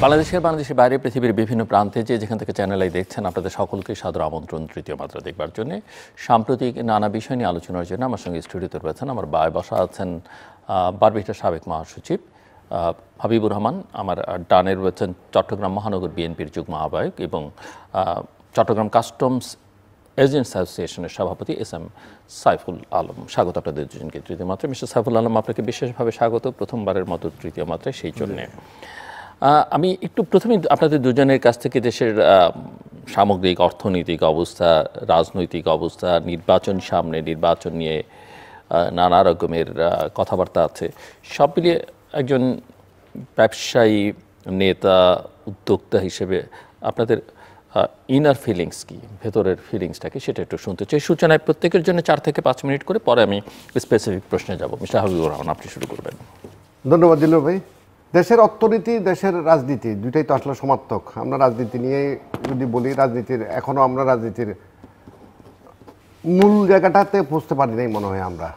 বাংলাদেশের বাইরে পৃথিবীর বিভিন্ন প্রান্তে যেখান থেকে চ্যানেল আই দেখছেন আপনাদের সকলকে সাদর আমন্ত্রণ তৃতীয় মাত্রা দেখবার জন্য। সাম্প্রতিক নানা বিষয় নিয়ে আলোচনার জন্য আমার সঙ্গে স্টুডিওতে রয়েছেন আমার বায় বসা আছেন বারবিটার সাবেক মহাসচিব হাবিবুর রহমান, আমার ডানে রয়েছেন চট্টগ্রাম মহানগর বিএনপির যুগ্ম আহ্বায়ক এবং চট্টগ্রাম কাস্টমস এজেন্টস অ্যাসোসিয়েশনের সভাপতি এস এম সাইফুল আলম। স্বাগত আপনাদের দুজনকে তৃতীয় মাত্রায়। মিস্টার সাইফুল আলম, আপনাকে বিশেষভাবে স্বাগত প্রথমবারের মতো তৃতীয় মাত্রায়। সেই জন্যে আমি একটু প্রথমে আপনাদের দুজনের কাছ থেকে দেশের সামগ্রিক অর্থনৈতিক অবস্থা, রাজনৈতিক অবস্থা, নির্বাচন সামনে, নির্বাচন নিয়ে নানা রকমের কথাবার্তা আছে, সব মিলিয়ে একজন ব্যবসায়ী, নেতা, উদ্যোক্তা হিসেবে আপনাদের ইনার ফিলিংস কি, ভেতরের ফিলিংসটা কি, সেটা একটু শুনতে চাই। সূচনায় প্রত্যেকের জন্য 4 থেকে 5 মিনিট করে, পরে আমি স্পেসিফিক প্রশ্নে যাব। মিস্টার হাবিবুর রহমান, আপনি শুরু করবেন। ধন্যবাদ দিল ভাই। দেশের অর্থনীতি, দেশের রাজনীতি দুইটাই তো আসলে সমার্থক। আমরা রাজনীতি নিয়ে যদি বলি, রাজনীতির এখনও আমরা রাজনীতির মূল জায়গাটাতে পৌঁছতে পারি নাই মনে হয় আমরা।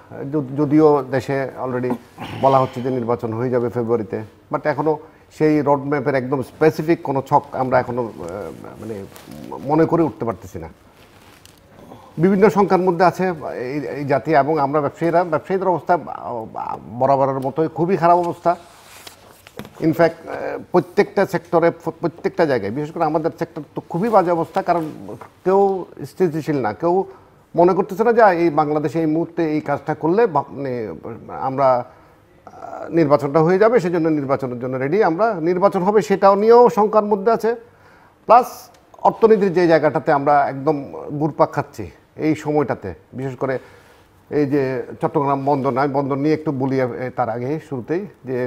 যদিও দেশে অলরেডি বলা হচ্ছে যে নির্বাচন হয়ে যাবে ফেব্রুয়ারিতে, বাট এখনও সেই রোড ম্যাপের একদম স্পেসিফিক কোনো ছক আমরা এখনও মানে মনে করে উঠতে পারতেছি না। বিভিন্ন সংখ্যার মধ্যে আছে এই জাতি, এবং আমরা ব্যবসায়ীদের অবস্থা বরাবরের মতোই খুবই খারাপ অবস্থা। ইনফ্যাক্ট প্রত্যেকটা সেক্টরে, প্রত্যেকটা জায়গায়, বিশেষ করে আমাদের সেক্টর তো খুবই বাজে অবস্থা। কারণ কেউ স্থিতিশীল না, কেউ মনে করতেছে না যে এই বাংলাদেশে এই মুহূর্তে এই কাজটা করলে মানে আমরা নির্বাচনটা হয়ে যাবে, সেজন্য নির্বাচনের জন্য রেডি। আমরা নির্বাচন হবে সেটাও নিয়েও শঙ্কার মধ্যে আছে। প্লাস অর্থনীতির যে জায়গাটাতে আমরা একদম ঘুরপাক খাচ্ছি এই সময়টাতে, বিশেষ করে এই যে চট্টগ্রাম বন্দর, নয় বন্দর নিয়ে একটু বলি তার আগে শুরুতেই, যে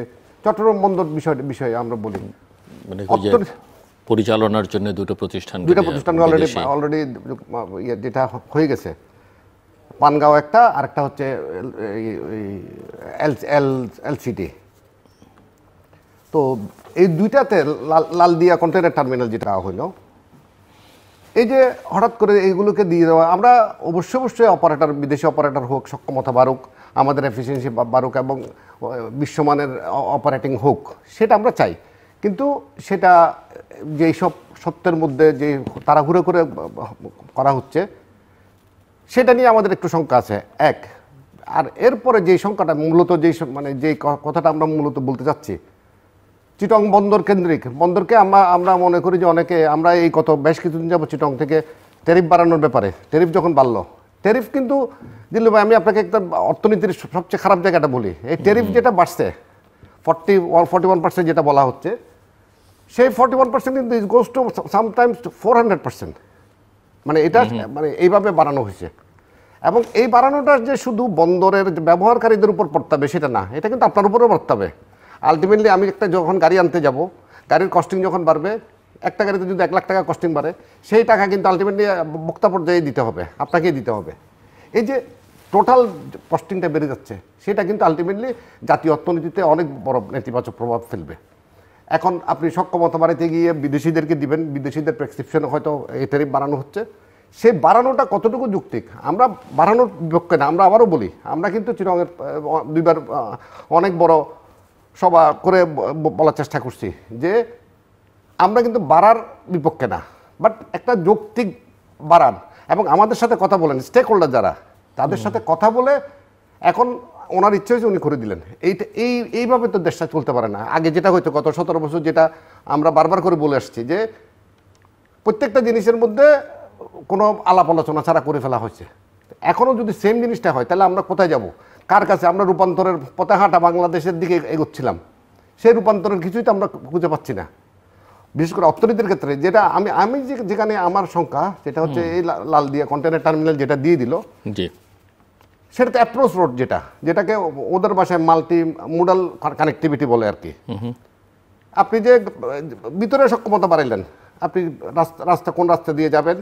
চট্টগ্রাম বন্দর বিষয়ে আমরা বলি, মানে পরিচালনার জন্য দুটো প্রতিষ্ঠান অলরেডি যেটা হয়ে গেছে, পানগাঁও একটা, আরেকটা হচ্ছে এলসিটি। তো এই দুইটাতে লালদিয়া কন্টেনার টার্মিনাল যেটা হইলো, এই যে হঠাৎ করে এইগুলোকে দিয়ে দেওয়া, আমরা অবশ্যই অপারেটর, বিদেশি অপারেটর হোক, সক্ষমতা বাড়ুক, আমাদের এফিসিয়েন্সি বাড়ুক এবং বিশ্বমানের অপারেটিং হোক, সেটা আমরা চাই। কিন্তু সেটা যেই সব সত্যের মধ্যে যে তাড়াহুড়ো করে করা হচ্ছে, সেটা নিয়ে আমাদের একটু শঙ্কা আছে এক। আর এরপরে যেই শঙ্কাটা মূলত যেই কথাটা আমরা মূলত বলতে চাচ্ছি, চিটং বন্দর কেন্দ্রিক, বন্দরকে আমরা মনে করি যে অনেকে, আমরা এই বেশ কিছুদিন যাবো চিটং থেকে ট্যারিফ বাড়ানোর ব্যাপারে, ট্যারিফ যখন বাড়লো, ট্যারিফ কিন্তু দিল্লু ভাই, আমি আপনাকে একটা অর্থনীতির সবচেয়ে খারাপ জায়গাটা বলি, এই ট্যারিফ যেটা বাড়ছে 41% যেটা বলা হচ্ছে, সেই 41% কিন্তু ইজ গোজ টু সামটাইমস 400%। মানে এটা মানে এইভাবে বাড়ানো হয়েছে। এবং এই বাড়ানোটা যে শুধু বন্দরের ব্যবহারকারীদের উপর পড়তে হবে সেটা না, এটা কিন্তু আপনার উপরেও পড়তে হবে। আলটিমেটলি আমি যখন গাড়ি আনতে যাব, গাড়ির কস্টিং যখন বাড়বে, একটা গাড়িতে যদি 1 লাখ টাকা কস্টিং বাড়ে, সেই টাকা কিন্তু আলটিমেটলি ভোক্তা পর্যায়ে দিতে হবে, আপনাকেই দিতে হবে। এই যে টোটাল কস্টিংটা বেড়ে যাচ্ছে, সেটা কিন্তু আলটিমেটলি জাতীয় অর্থনীতিতে অনেক বড় নেতিবাচক প্রভাব ফেলবে। এখন আপনি সক্ষমতা বাড়াতে গিয়ে বিদেশিদেরকে দিবেন, বিদেশিদের প্রেসক্রিপশনে হয়তো এই ট্যারিফ বাড়ানো হচ্ছে, সেই বাড়ানোটা কতটুকু যৌক্তিক? আমরা বাড়ানোর বিপক্ষে না, আমরা আবারও বলি, আমরা কিন্তু চিরঙের 2বার অনেক বড় সভা করে বলার চেষ্টা করছি যে আমরা কিন্তু বাড়ার বিপক্ষে না, বাট একটা যৌক্তিক বাড়ান। এবং আমাদের সাথে কথা বলেন, স্টেক হোল্ডার যারা, তাদের সাথে কথা বলে, এখন ওনার ইচ্ছে হয়েছে উনি করে দিলেন। এইভাবে তো দেশটা চলতে পারে না। আগে যেটা হয়তো গত 17 বছর, যেটা আমরা বারবার করে বলে আসছি, যে প্রত্যেকটা জিনিসের মধ্যে কোনো আলাপ আলোচনা ছাড়া করে ফেলা হয়েছে। এখনও যদি সেম জিনিসটা হয়, তাহলে আমরা কোথায় যাব, কার কাছে? আমরা রূপান্তরের পথে হাঁটা বাংলাদেশের দিকে এগোচ্ছিলাম, সেই রূপান্তরের কিছুই তো আমরা খুঁজে পাচ্ছি না। বিশেষ করে অর্থনীতির ক্ষেত্রে যেটা আমি যেখানে আমার শঙ্কা, সেটা হচ্ছে এই লালদিয়া কন্টেনার টার্মিনাল যেটা দিয়ে দিল, সেটাতে অ্যাপ্রোচ রোড, যেটাকে ওদের ভাষায় মাল্টি মোডাল কানেক্টিভিটি বলে আর কি। আপনি যে ভিতরে সক্ষমতা বাড়াইলেন, আপনি রাস্তা কোন রাস্তা দিয়ে যাবেন,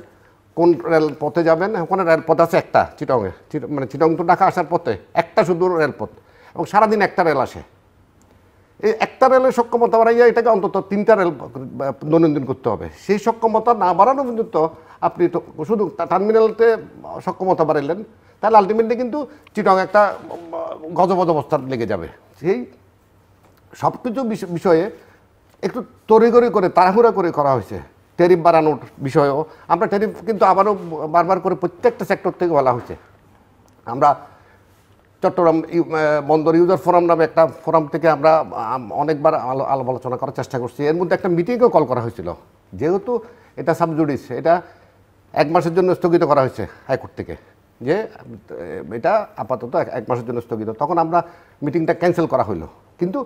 কোন রেলপথে যাবেন, ওখানে রেলপথ আছে একটা চিটংয়ে, মানে চিটং তো ঢাকা আসার পথে একটা শুধু রেলপথ, এবং সারাদিন একটা রেল আসে। এই একটা রেলের সক্ষমতা বাড়াইয়া এটাকে অন্তত 3টা রেল দৈনন্দিন করতে হবে। সেই সক্ষমতা না বাড়ানো পর্যন্ত আপনি তো শুধু টার্মিনালতে সক্ষমতা বাড়াইলেন, তাহলে আলটিমেটলি কিন্তু চিটং একটা গজবজ অবস্থার লেগে যাবে। সেই সব কিছু বিষয়ে একটু তড়িঘড়ি করে তাড়াহুড়া করে করা হয়েছে ট্যারিফ বাড়ানোর বিষয়েও। আমরা ট্যারিফ কিন্তু আবারও বারবার করে প্রত্যেকটা সেক্টর থেকে বলা হয়েছে। আমরা চট্টগ্রাম বন্দর ইউজার ফোরাম নামে একটা ফোরাম থেকে আমরা অনেকবার আলাপ আলোচনা করার চেষ্টা করছি। এর মধ্যে একটা মিটিংও কল করা হয়েছিল, যেহেতু এটা সাবজুডিস, এটা 1 মাসের জন্য স্থগিত করা হয়েছে হাইকোর্ট থেকে, যে এটা আপাতত 1 মাসের জন্য স্থগিত। তখন আমরা মিটিংটা ক্যান্সেল করা হলো। কিন্তু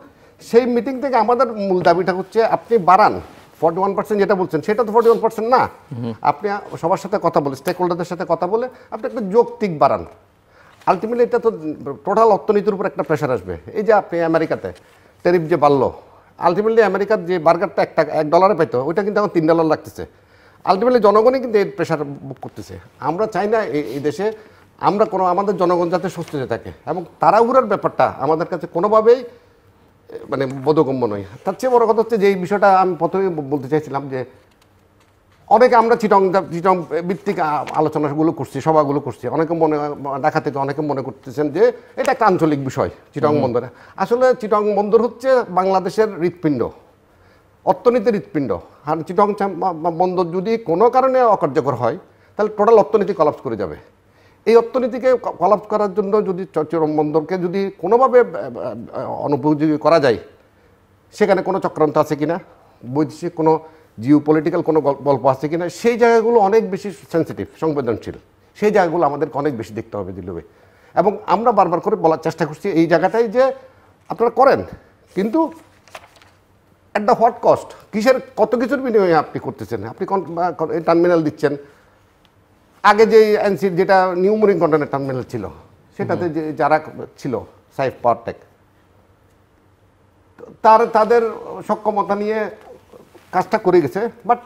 সেই মিটিং থেকে আমাদের মূল দাবিটা হচ্ছে আপনি বাড়ান 41% যেটা বলছেন, সেটা তো 41% না। আপনি সবার সাথে কথা বলে, স্টেক হোল্ডারদের সাথে কথা বলে আপনি একটা যৌক্তিক বাড়ান। আলটিমেটলি এটা তো টোটাল অর্থনীতির উপর একটা প্রেশার আসবে। এই যে আপনি আমেরিকাতে ট্যারিফ যে বাড়লো, আলটিমেটলি আমেরিকার যে বার্গারটা $1 পেতো, ওইটা কিন্তু এখন $3 লাগতেছে। আলটিমেটলি জনগণই কিন্তু এই প্রেশার বুক করতেছে। আমরা চাই না এই দেশে আমরা আমাদের জনগণ যাতে স্বস্তিতে থাকে, এবং তাড়াহুড়োর ব্যাপারটা আমাদের কাছে কোনোভাবেই মানে বোধগম্য নয়। তার চেয়ে বড় কথা হচ্ছে যে এই বিষয়টা আমি প্রথমেই বলতে চাইছিলাম যে অনেকে আমরা চিটং ভিত্তিক আলোচনাগুলো করছি, সভাগুলো করছি, অনেকে ঢাকা থেকে অনেকে মনে করতেছেন যে এটা একটা আঞ্চলিক বিষয় চিটং বন্দরে। আসলে চিটং বন্দর হচ্ছে বাংলাদেশের হৃৎপিণ্ড, অর্থনীতির হৃৎপিণ্ড। আর চিটং বন্দর যদি কোনো কারণে অকার্যকর হয় তাহলে টোটাল অর্থনীতি কলাপস করে যাবে। এই অর্থনীতিকে কলাপস করার জন্য যদি চিটং বন্দরকে যদি কোনোভাবে অনুপযোগী করা যায়, সেখানে কোনো চক্রান্ত আছে কিনা, বৈদেশিক কোনো জিও পলিটিক্যাল কোনো গল্প আছে কিনা, সেই জায়গাগুলো অনেক বেশি সেন্সিটিভ, সংবেদনশীল। সেই জায়গাগুলো আমাদেরকে অনেক বেশি দেখতে হবে দিল্লুবে। এবং আমরা বারবার করে বলার চেষ্টা করছি এই জায়গাটাই যে আপনারা করেন, কিন্তু অ্যাট দ্য হোয়াট কস্ট, কিসের কত কিছুর বিনিময়ে আপনি করতেছেন। আপনি টার্মিনাল দিচ্ছেন, আগে যে এনসির যেটা নিউ মুরিং কন্টেনার টার্মিনাল ছিল, সেটাতে যে যারা ছিল সাইফ পাওয়ারটেক, তাদের সক্ষমতা নিয়ে কাজটা করে গেছে। বাট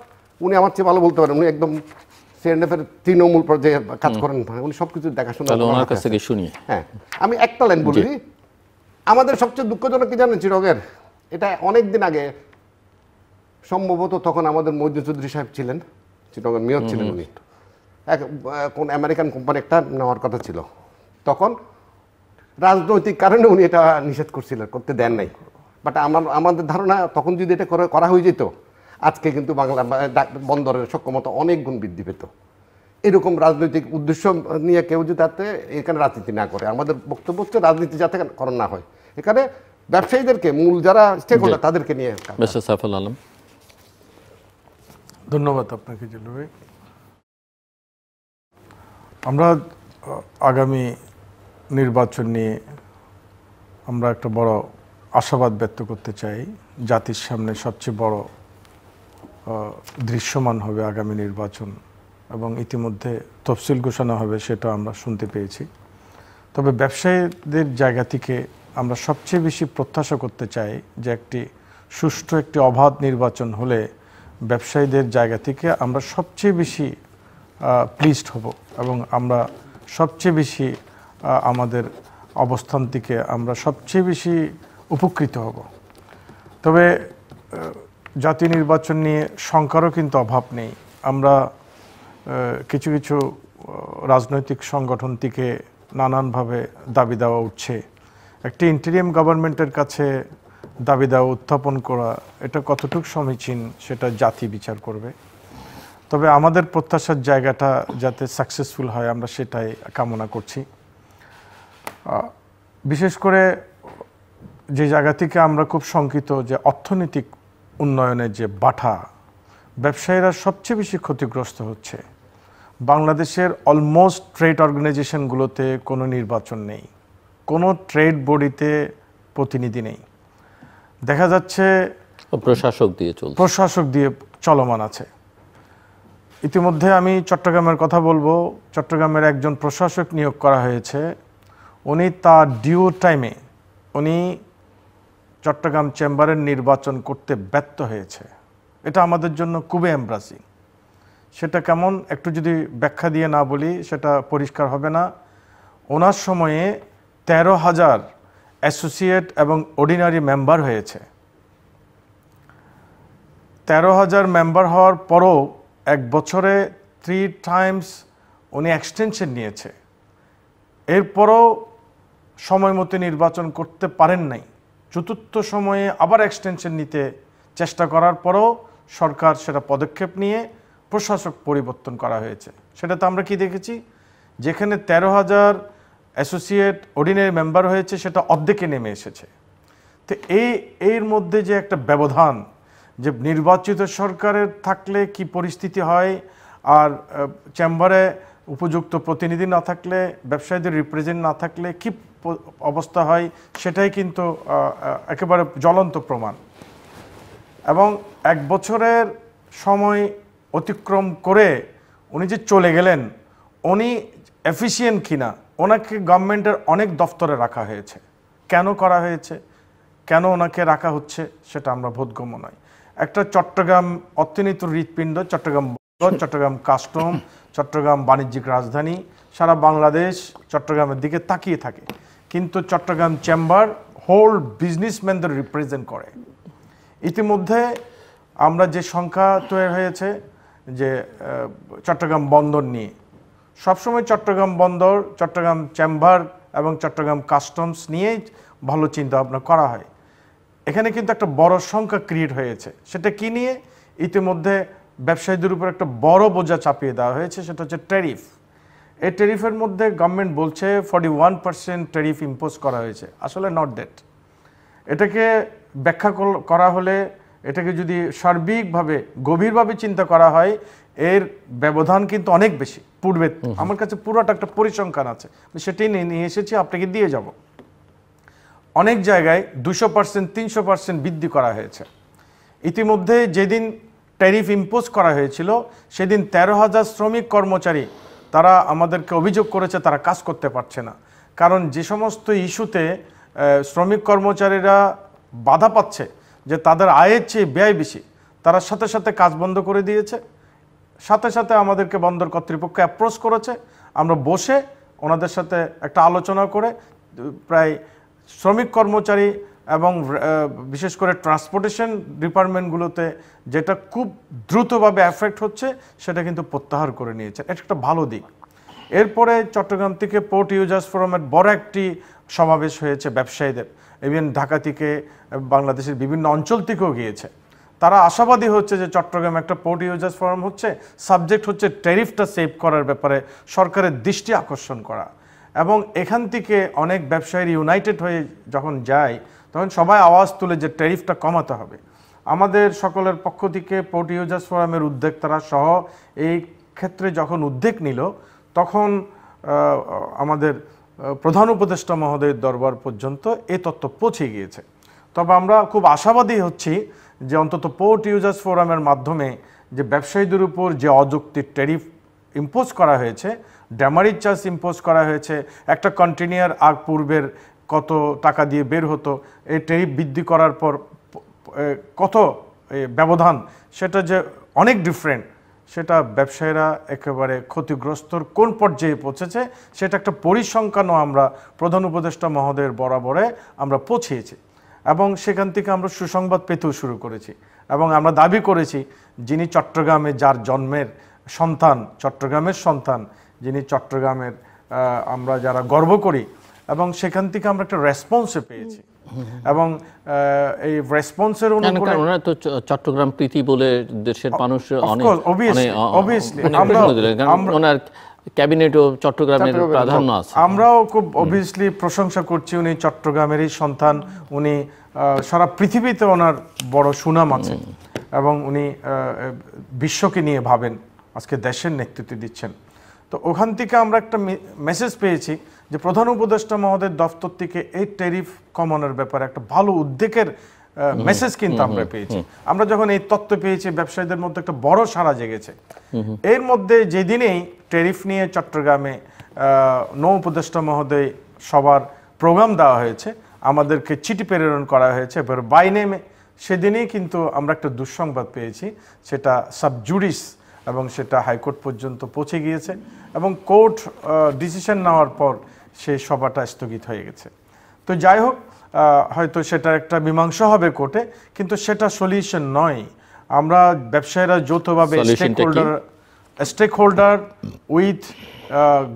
উনি আমার চেয়ে ভালো বলতে পারেন, উনি একদম সিএনএফের তৃণমূল পর্যায়ে কাজ করেন, উনি সব কিছু দেখাশোনা। হ্যাঁ, আমি একটা লাইন বলি, আমাদের সবচেয়ে দুঃখজনক কি জানেন চিরগের, এটা অনেক দিন আগে সম্ভবত তখন আমাদের মহিউদ্দিন চৌধুরী সাহেব ছিলেন, চিটগের মেয়র ছিলেন উনি, কোন আমেরিকান কোম্পানি একটা নেওয়ার কথা ছিল, তখন রাজনৈতিক কারণে উনি এটা নিষেধ করছিলেন, করতে দেন নাই। বাট আমাদের ধারণা তখন যদি এটা করা হয়ে যেত, আজকে কিন্তু বাংলা বন্দরের সক্ষমতা অনেক গুণ বৃদ্ধি পেত। এরকম রাজনৈতিক উদ্দেশ্য নিয়ে কেউ যদি তাতে এখানে রাজনীতি না করে, আমাদের বক্তব্য হচ্ছে রাজনীতি যাতে করা না হয়, এখানে ব্যবসায়ীদেরকে, মূল যারা স্টেক হোল্ডার তাদেরকে নিয়ে। সাইফুল আলম, ধন্যবাদ আপনাকে জিল্লু ভাই। আমরা আগামী নির্বাচন নিয়ে আমরা একটা বড় আশাবাদ ব্যক্ত করতে চাই। জাতির সামনে সবচেয়ে বড় দৃশ্যমান হবে আগামী নির্বাচন, এবং ইতিমধ্যে তফসিল ঘোষণা হবে, সেটা আমরা শুনতে পেয়েছি। তবে ব্যবসায়ীদের জায়গা থেকে আমরা সবচেয়ে বেশি প্রত্যাশা করতে চাই যে একটি সুষ্ঠু, একটি অবাধ নির্বাচন হলে ব্যবসায়ীদের জায়গা থেকে আমরা সবচেয়ে বেশি প্লিজড হব, এবং আমরা সবচেয়ে বেশি আমাদের অবস্থান থেকে আমরা সবচেয়ে বেশি উপকৃত হব। তবে জাতীয় নির্বাচন নিয়ে শঙ্কারও কিন্তু অভাব নেই। আমরা কিছু কিছু রাজনৈতিক সংগঠন থেকে নানানভাবে দাবি দেওয়া উঠছে। একটি ইন্টারিয়াম গভর্নমেন্টের কাছে দাবি দেওয়া উত্থাপন করা, এটা কতটুকু সমীচীন সেটা জাতি বিচার করবে। তবে আমাদের প্রত্যাশার জায়গাটা যাতে সাকসেসফুল হয়, আমরা সেটাই কামনা করছি। বিশেষ করে যে জায়গা থেকে আমরা খুব শঙ্কিত যে অর্থনৈতিক উন্নয়নের যে বাধা, ব্যবসায়ীরা সবচেয়ে বেশি ক্ষতিগ্রস্ত হচ্ছে। বাংলাদেশের অলমোস্ট ট্রেড অর্গানাইজেশনগুলোতে কোনো নির্বাচন নেই, কোনো ট্রেড বডিতে প্রতিনিধি নেই। দেখা যাচ্ছে প্রশাসক দিয়ে চলমান আছে। ইতিমধ্যে আমি চট্টগ্রামের কথা বলবো, চট্টগ্রামের একজন প্রশাসক নিয়োগ করা হয়েছে। উনি তার ডিউ টাইমে উনি চট্টগ্রাম চেম্বারের নির্বাচন করতে ব্যর্থ হয়েছে। এটা আমাদের জন্য খুবই এমব্রাসিং। সেটা কেমন একটু যদি ব্যাখ্যা দিয়ে না বলি সেটা পরিষ্কার হবে না। ওনার সময়ে 13,000 অ্যাসোসিয়েট এবং অর্ডিনারি মেম্বার হয়েছে। 13,000 মেম্বার হওয়ার পরও 1 বছরে 3 টাইমস উনি এক্সটেনশন নিয়েছে। এরপরও সময় মতো নির্বাচন করতে পারেন নাই। চতুর্থ সময়ে আবার এক্সটেনশন নিতে চেষ্টা করার পরেও সরকার সেটা পদক্ষেপ নিয়ে প্রশাসক পরিবর্তন করা হয়েছে। সেটাতে আমরা কি দেখেছি, যেখানে 13,000 অ্যাসোসিয়েট অর্ডিনারি মেম্বার হয়েছে সেটা অর্ধেকে নেমে এসেছে। তো এর মধ্যে যে একটা ব্যবধান, যে নির্বাচিত সরকারের থাকলে কি পরিস্থিতি হয়, আর চেম্বারে উপযুক্ত প্রতিনিধি না থাকলে, ব্যবসায়ীদের রিপ্রেজেন্ট না থাকলে কি অবস্থা হয়, সেটাই কিন্তু একেবারে জ্বলন্ত প্রমাণ। এবং 1 বছরের সময় অতিক্রম করে উনি যে চলে গেলেন, উনি এফিসিয়েন্ট কিনা, ওনাকে গভর্নমেন্টের অনেক দপ্তরে রাখা হয়েছে। কেন করা হয়েছে, কেন ওনাকে রাখা হচ্ছে, সেটা আমরা বোধগম্য নয়। একটা চট্টগ্রাম অর্থনীতির হৃৎপিণ্ড, চট্টগ্রাম বন্দর, চট্টগ্রাম কাস্টম, চট্টগ্রাম বাণিজ্যিক রাজধানী, সারা বাংলাদেশ চট্টগ্রামের দিকে তাকিয়ে থাকে, কিন্তু চট্টগ্রাম চেম্বার হোল বিজনেসম্যানদের রিপ্রেজেন্ট করে। ইতিমধ্যে আমরা যে সংখ্যা তৈরি হয়েছে যে চট্টগ্রাম বন্দর নিয়ে, সবসময় চট্টগ্রাম বন্দর, চট্টগ্রাম চেম্বার এবং চট্টগ্রাম কাস্টমস নিয়েই ভালো চিন্তা ভাবনা করা হয়। এখানে কিন্তু একটা বড় সংখ্যা ক্রিয়েট হয়েছে। সেটা কি নিয়ে? ইতিমধ্যে ব্যবসায়ীদের উপর একটা বড় বোঝা চাপিয়ে দেওয়া হয়েছে, সেটা হচ্ছে ট্যারিফ। এই ট্যারিফের মধ্যে গভর্নমেন্ট বলছে 41% ট্যারিফ ইম্পোজ করা হয়েছে। আসলে নট দ্যাট। এটাকে ব্যাখ্যা করা হলে, এটাকে যদি সার্বিকভাবে গভীরভাবে চিন্তা করা হয়, এর ব্যবধান কিন্তু অনেক বেশি। পূর্বে আমার কাছে পুরোটা একটা পরিসংখ্যান আছে, সেটাই নিয়ে এসেছি, আপনাকে দিয়ে যাব। অনেক জায়গায় 200%, 300% বৃদ্ধি করা হয়েছে। ইতিমধ্যে যেদিন ট্যারিফ ইম্পোজ করা হয়েছিল, সেদিন 13,000 শ্রমিক কর্মচারী তারা আমাদেরকে অভিযোগ করেছে তারা কাজ করতে পারছে না। কারণ যে সমস্ত ইস্যুতে শ্রমিক কর্মচারীরা বাধা পাচ্ছে যে তাদের আয়ের চেয়ে ব্যয় বেশি, তারা সাথে সাথে কাজ বন্ধ করে দিয়েছে। সাথে সাথে আমাদেরকে বন্দর কর্তৃপক্ষ অ্যাপ্রোচ করেছে, আমরা বসে ওনাদের সাথে একটা আলোচনা করে প্রায় শ্রমিক কর্মচারী এবং বিশেষ করে ট্রান্সপোর্টেশন ডিপার্টমেন্টগুলোতে যেটা খুব দ্রুতভাবে এফেক্ট হচ্ছে, সেটা কিন্তু প্রত্যাহার করে নিয়েছে। এটা একটা ভালো দিক। এরপরে চট্টগ্রাম থেকে পোর্ট ইউজার্স ফোরামের বড় একটি সমাবেশ হয়েছে ব্যবসায়ীদের, ইভেন ঢাকা থেকে, বাংলাদেশের বিভিন্ন অঞ্চল থেকেও গিয়েছে। তারা আশাবাদী হচ্ছে যে চট্টগ্রাম একটা পোর্ট ইউজার্স ফোরাম হচ্ছে, সাবজেক্ট হচ্ছে ট্যারিফটা সেভ করার ব্যাপারে সরকারের দৃষ্টি আকর্ষণ করা। এবং এখান থেকে অনেক ব্যবসায়ী ইউনাইটেড হয়ে যখন যায়, তখন সবাই আওয়াজ তুলে যে ট্যারিফটা কমাতে হবে। আমাদের সকলের পক্ষ থেকে পোর্ট ইউজার্স ফোরামের উদ্যোক্তারা সহ এই ক্ষেত্রে যখন উদ্যোগ নিল, তখন আমাদের প্রধান উপদেষ্টা মহোদয়ের দরবার পর্যন্ত এই তথ্য পৌঁছে গিয়েছে। তবে আমরা খুব আশাবাদী হচ্ছি যে অন্তত পোর্ট ইউজার্স ফোরামের মাধ্যমে যে ব্যবসায়ীদের উপর যে অযৌক্তিক ট্যারিফ ইম্পোজ করা হয়েছে, ড্যামারেজ চার্জ ইম্পোজ করা হয়েছে, একটা কন্টেইনার আগ পূর্বের কত টাকা দিয়ে বের হতো, এই ট্যারিফ বৃদ্ধি করার পর কত ব্যবধান, সেটা যে অনেক ডিফারেন্ট, সেটা ব্যবসায়ীরা একেবারে ক্ষতিগ্রস্তর কোন পর্যায়ে পৌঁছেছে, সেটা একটা পরিসংখ্যানও আমরা প্রধান উপদেষ্টা মহোদয়ের বরাবরে আমরা পৌঁছিয়েছি। এবং সেখান থেকে আমরা সুসংবাদ পেতেও শুরু করেছি। এবং আমরা দাবি করেছি, যিনি চট্টগ্রামে যার জন্মের সন্তান, চট্টগ্রামের সন্তান, যিনি চট্টগ্রামের আমরা যারা গর্ব করি, এবং সেখান থেকে আমরা একটা রেসপন্সে পেয়েছি। এবং এই রেসপন্সের অনুকূলে তো চট্টগ্রাম প্রীতি বলে দেশের মানুষ অনেক অবভিয়াসলি ওনার ক্যাবিনেটও চট্টগ্রামের প্রাধান্য আছে। আমরাও খুব অবভিয়াসলি প্রশংসা করছি, উনি চট্টগ্রামেরই সন্তান, উনি সারা পৃথিবীতে ওনার বড় সুনাম আছে এবং উনি বিশ্বকে নিয়ে ভাবেন, আজকে দেশের নেতৃত্ব দিচ্ছেন। তো ওখান থেকে আমরা একটা মেসেজ পেয়েছি যে প্রধান উপদেষ্টা মহোদয়ের দপ্তর থেকে এই ট্যারিফ কমানোর ব্যাপারে একটা ভালো উদ্যোগের মেসেজ কিন্তু আমরা পেয়েছি। আমরা যখন এই তথ্য পেয়েছি, ব্যবসায়ীদের মধ্যে একটা বড় সাড়া জেগেছে। এর মধ্যে যেদিনেই ট্যারিফ নিয়ে চট্টগ্রামে নৌ উপদেষ্টা মহোদয় সবার প্রোগ্রাম দেওয়া হয়েছে, আমাদেরকে চিঠি প্রেরণ করা হয়েছে এবার বাই নেমে, সেদিনেই কিন্তু আমরা একটা দুঃসংবাদ পেয়েছি, সেটা সাবজুডিস এবং সেটা হাইকোর্ট পর্যন্ত পৌঁছে গিয়েছে এবং কোর্ট ডিসিশন নেওয়ার পর সেই সভাটা স্থগিত হয়ে গেছে। তো যাই হোক, হয়তো সেটা একটা মীমাংসা হবে কোর্টে, কিন্তু সেটা সলিউশন নয়। আমরা ব্যবসায়ীরা যৌথভাবে স্টেক হোল্ডার উইথ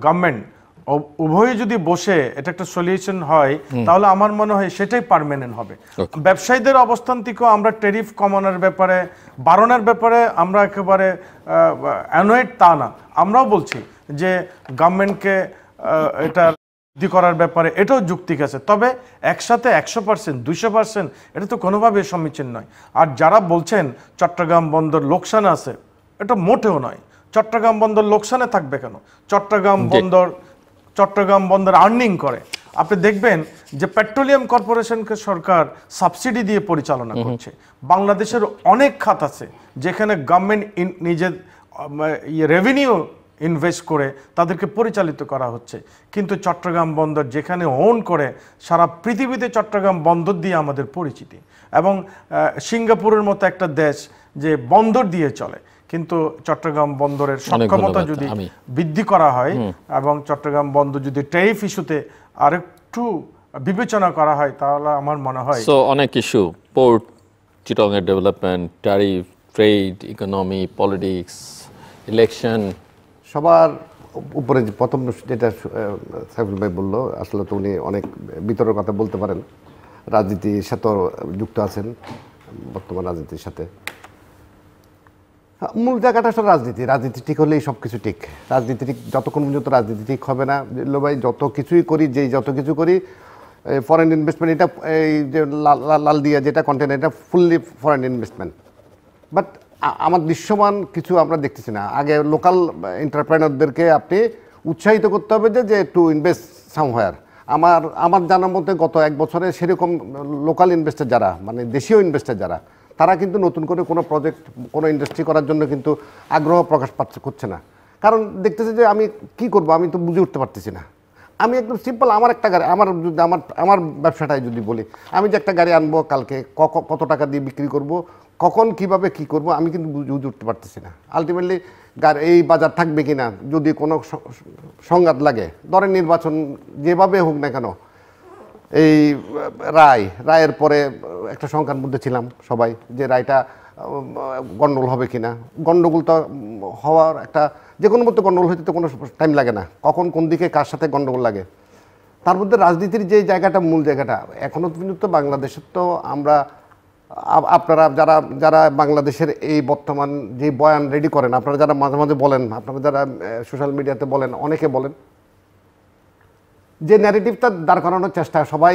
গভর্নমেন্ট উভয়ে যদি বসে এটা একটা সলিউশন হয় তাহলে আমার মনে হয় সেটাই পার্মানেন্ট হবে। ব্যবসায়ীদের অবস্থান থেকেও আমরা ট্যারিফ কমানোর ব্যাপারে, বাড়ানোর ব্যাপারে আমরা একেবারে অ্যানোয়েড তা না, আমরাও বলছি যে গভর্নমেন্টকে এটা বৃদ্ধি করার ব্যাপারে এটাও যৌক্তিক আছে, তবে একসাথে 100%, 200% এটা তো কোনোভাবেই সমীচীন নয়। আর যারা বলছেন চট্টগ্রাম বন্দর লোকসানে আছে, এটা মোটেও নয়। চট্টগ্রাম বন্দর লোকসানে থাকবে কেন? চট্টগ্রাম বন্দর আর্নিং করে। আপনি দেখবেন যে পেট্রোলিয়াম কর্পোরেশনকে সরকার সাবসিডি দিয়ে পরিচালনা করছে। বাংলাদেশের অনেক খাত আছে যেখানে গভর্নমেন্ট নিজের রেভিনিউ ইনভেস্ট করে তাদেরকে পরিচালিত করা হচ্ছে, কিন্তু চট্টগ্রাম বন্দর যেখানে ওন করে, সারা পৃথিবীতে চট্টগ্রাম বন্দর দিয়ে আমাদের পরিচিতি। এবং সিঙ্গাপুরের মতো একটা দেশ যে বন্দর দিয়ে চলে, কিন্তু চট্টগ্রাম বন্দরের সক্ষমতা যদি বৃদ্ধি করা হয় এবং চট্টগ্রাম বন্দর যদি ট্যারিফ ইস্যুতে আরেকটু বিবেচনা করা হয় তাহলে আমার মনে হয় অনেক ইস্যু, পোর্ট, চিটং এর development, tariff, trade, economy, politics, election, সবার উপরে প্রথম যেটা সাইফুল ভাই বললো, আসলে তো উনি অনেক ভিতরের কথা বলতে পারেন, রাজনীতির সাথে যুক্ত আছেন, বর্তমান রাজনীতির সাথে। মূল জায়গাটা আসলে রাজনীতি ঠিক হলেই সব কিছু ঠিক। রাজনীতি ঠিক যতক্ষণ পর্যন্ত রাজনীতি ঠিক হবে না, ভাই যত কিছুই করি, যত কিছু করি, ফরেন ইনভেস্টমেন্ট, এটা এই যে লাল দিয়া যেটা কন্টেন্ট, এটা ফুললি ফরেন ইনভেস্টমেন্ট। বাট আমার দৃশ্যমান কিছু আমরা দেখতেছি না। আগে লোকাল এন্টারপ্রেনারদেরকে আপনি উৎসাহিত করতে হবে যে টু ইনভেস্ট সামহোয়ার। আমার জানার মধ্যে গত 1 বছরে সেরকম লোকাল ইনভেস্টার যারা, মানে দেশীয় ইনভেস্টার যারা, তারা কিন্তু নতুন করে কোনো প্রজেক্ট, কোনো ইন্ডাস্ট্রি করার জন্য কিন্তু আগ্রহ প্রকাশ করছে না। কারণ দেখতেছে যে আমি কি করব, আমি তো বুঝে উঠতে পারতেছি না। আমি একদম সিম্পল, আমার একটা গাড়ি, আমার ব্যবসাটাই যদি বলি, আমি যে একটা গাড়ি আনবো কালকে, কত টাকা দিয়ে বিক্রি করব, কখন কিভাবে কি করব, আমি কিন্তু বুঝে উঠতে পারতেছি না। আলটিমেটলি এই বাজার থাকবে কি না, যদি কোনো সংঘাত লাগে, ধরেন নির্বাচন যেভাবে হোক না কেন, এই রায়ের পরে একটা শঙ্কার মধ্যে ছিলাম সবাই, যে রায়টা গন্ডগোল হবে কিনা। গন্ডগোল তো হওয়ার একটা, যে কোনো মতো গন্ডগোল হইতে তো কোনো টাইম লাগে না, কখন কোন দিকে কার সাথে গন্ডগোল লাগে। তার মধ্যে রাজনীতির যে জায়গাটা, মূল জায়গাটা, এখনও পর্যন্ত বাংলাদেশের তো আমরা, আপনারা যারা বাংলাদেশের এই বর্তমান যে বয়ান রেডি করেন, আপনারা যারা মাঝে মাঝে বলেন, আপনারা যারা সোশ্যাল মিডিয়াতে বলেন, অনেকে বলেন, যে ন্যারেটিভটা দাঁড় করানোর চেষ্টা সবাই